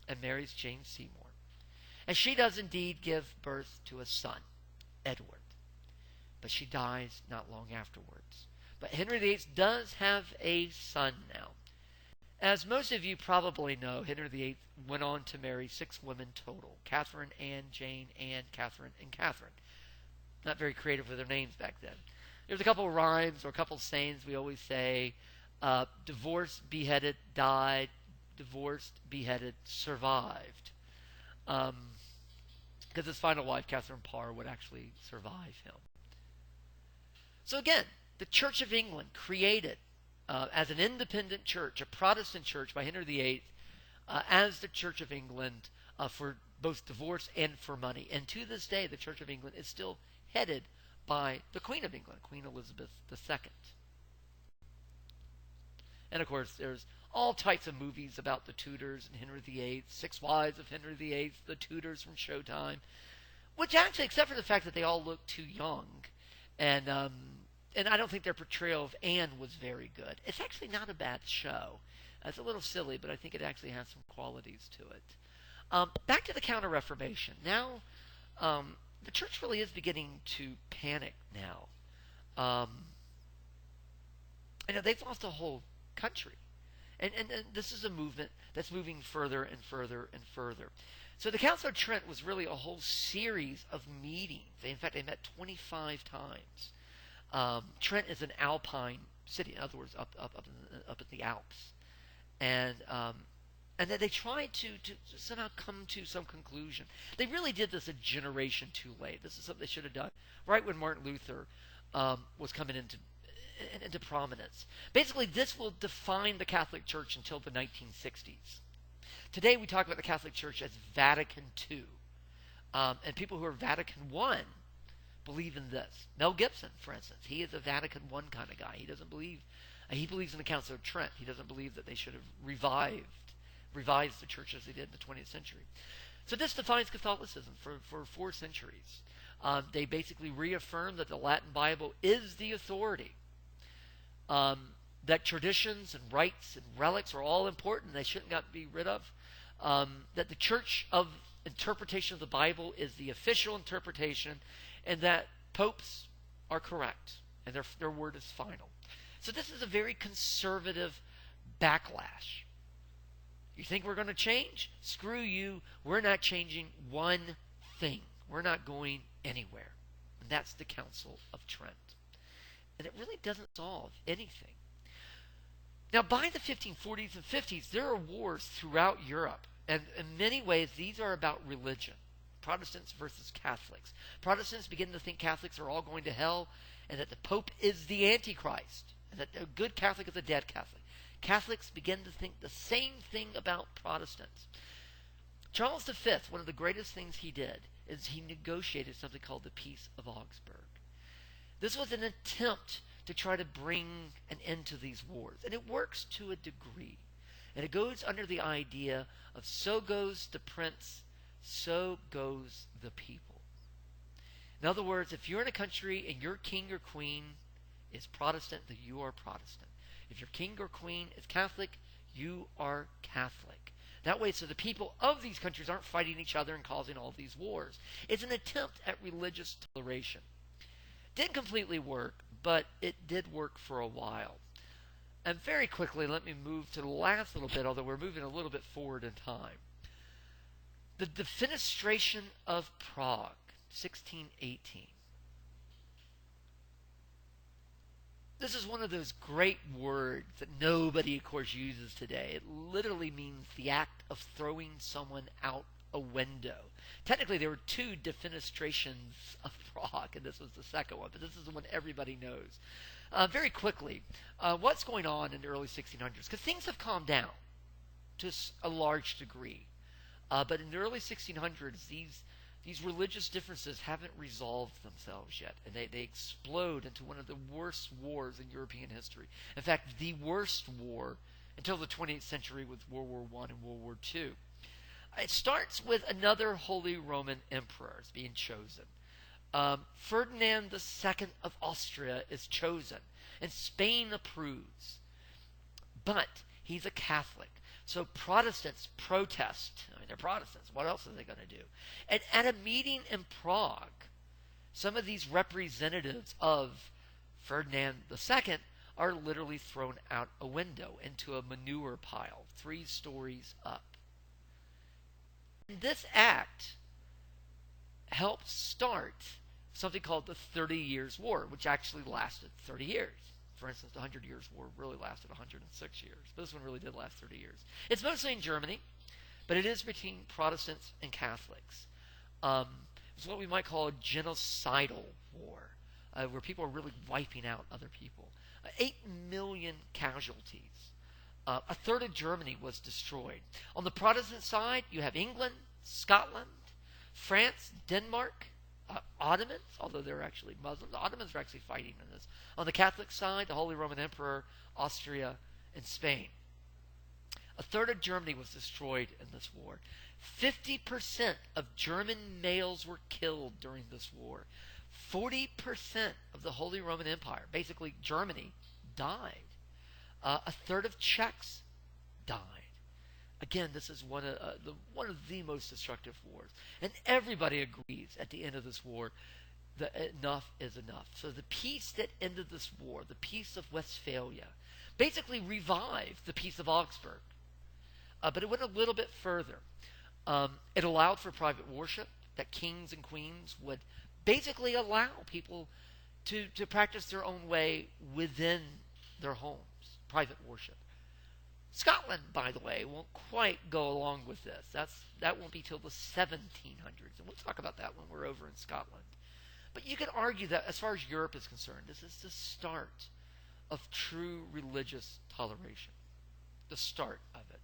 and marries Jane Seymour. And she does indeed give birth to a son, Edward. But she dies not long afterwards. But Henry VIII does have a son now. As most of you probably know, Henry VIII went on to marry 6 women total. Catherine, Anne, Jane, Anne, Catherine, and Catherine. Not very creative with their names back then. There's a couple of rhymes or a couple of sayings we always say. Divorced, beheaded, died. Divorced, beheaded, survived. Because his final wife, Catherine Parr, would actually survive him. So again, the Church of England created as an independent church, a Protestant church by Henry VIII, as the Church of England for both divorce and for money. And to this day, the Church of England is still headed by the Queen of England, Queen Elizabeth II. And of course, there's all types of movies about the Tudors and Henry VIII, 6 Wives of Henry VIII, the Tudors from Showtime, which actually, except for the fact that they all look too young, and I don't think their portrayal of Anne was very good. It's actually not a bad show. It's a little silly, but I think it actually has some qualities to it. Back to the Counter-Reformation. Now, the church really is beginning to panic now. They've lost a whole country. And this is a movement that's moving further and further and further. So the Council of Trent was really a whole series of meetings. In fact, they met 25 times. Trent is an alpine city, in other words, up in the Alps. And then they tried to somehow come to some conclusion. They really did this a generation too late. This is something they should have done right when Martin Luther was coming into prominence. Basically, this will define the Catholic Church until the 1960s. Today, we talk about the Catholic Church as Vatican II. And people who are Vatican I believe in this. Mel Gibson, for instance, he is a Vatican I kind of guy. He doesn't believe, he believes in the Council of Trent. He doesn't believe that they should have revised the church as they did in the 20th century. So this defines Catholicism for 4 centuries. They basically reaffirm that the Latin Bible is the authority. That traditions and rites and relics are all important. They shouldn't be rid of. That the church of interpretation of the Bible is the official interpretation, and that popes are correct, and their word is final. So this is a very conservative backlash. You think we're going to change? Screw you. We're not changing one thing. We're not going anywhere. And that's the Council of Trent. And it really doesn't solve anything. Now, by the 1540s and 50s, there are wars throughout Europe. And in many ways, these are about religion. Protestants versus Catholics. Protestants begin to think Catholics are all going to hell, and that the Pope is the Antichrist, and that a good Catholic is a dead Catholic. Catholics begin to think the same thing about Protestants. Charles V, one of the greatest things he did is he negotiated something called the Peace of Augsburg. This was an attempt to try to bring an end to these wars. And it works to a degree. And it goes under the idea of so goes the prince, so goes the people. In other words, if you're in a country and your king or queen is Protestant, then you are Protestant. If your king or queen is Catholic, you are Catholic. That way, so the people of these countries aren't fighting each other and causing all these wars. It's an attempt at religious toleration. Didn't completely work, but it did work for a while. And very quickly, let me move to the last little bit, although we're moving a little bit forward in time. The Defenestration of Prague, 1618. This is one of those great words that nobody, of course, uses today. It literally means the act of throwing someone out a window. Technically, there were 2 defenestrations of Prague, and this was the second one, but this is the one everybody knows. Very quickly, what's going on in the early 1600s? Because things have calmed down to a large degree. But in the early 1600s, these religious differences haven't resolved themselves yet, and they explode into one of the worst wars in European history. In fact, the worst war until the 20th century with World War I and World War II. It starts with another Holy Roman Emperor being chosen. Ferdinand II of Austria is chosen, and Spain approves. But he's a Catholic. So Protestants protest. I mean, they're Protestants. What else are they going to do? And at a meeting in Prague, some of these representatives of Ferdinand II are literally thrown out a window into a manure pile 3 stories up. And this act helped start something called the 30 Years' War, which actually lasted 30 years. For instance, the 100 Years' War really lasted 106 years. But this one really did last 30 years. It's mostly in Germany, but it is between Protestants and Catholics. It's what we might call a genocidal war, where people are really wiping out other people. 8 million casualties. A third of Germany was destroyed. On the Protestant side, you have England, Scotland, France, Denmark, Ottomans, although they're actually Muslims. The Ottomans are actually fighting in this. On the Catholic side, the Holy Roman Emperor, Austria, and Spain. A third of Germany was destroyed in this war. 50% of German males were killed during this war. 40% of the Holy Roman Empire, basically Germany, died. A third of Czechs died. Again, this is one of the most destructive wars. And everybody agrees at the end of this war that enough is enough. So the peace that ended this war, the peace of Westphalia, basically revived the peace of Augsburg. But it went a little bit further. It allowed for private worship, that kings and queens would basically allow people to practice their own way within their homes, private worship. Scotland, by the way, won't quite go along with this. That won't be till the 1700s, and we'll talk about that when we're over in Scotland. But you could argue that as far as Europe is concerned, this is the start of true religious toleration, the start of it.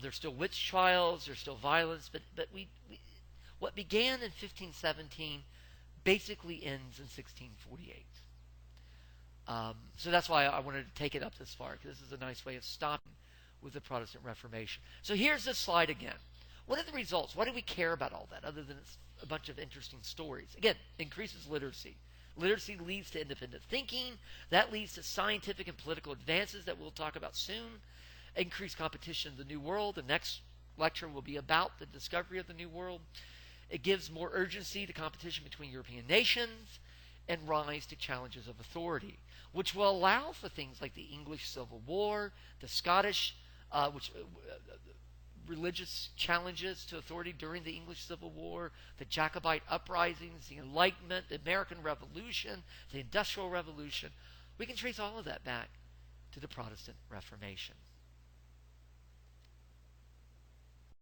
There's still witch trials, there's still violence, but what began in 1517 basically ends in 1648. So that's why I wanted to take it up this far, because this is a nice way of stopping with the Protestant Reformation. So here's this slide again. What are the results? Why do we care about all that, other than it's a bunch of interesting stories? Again, increases literacy. Literacy leads to independent thinking. That leads to scientific and political advances that we'll talk about soon. Increased competition in the New World. The next lecture will be about the discovery of the New World. It gives more urgency to competition between European nations and rise to challenges of authority, which will allow for things like the English Civil War, the Scottish religious challenges to authority during the English Civil War, the Jacobite uprisings, the Enlightenment, the American Revolution, the Industrial Revolution. We can trace all of that back to the Protestant Reformation.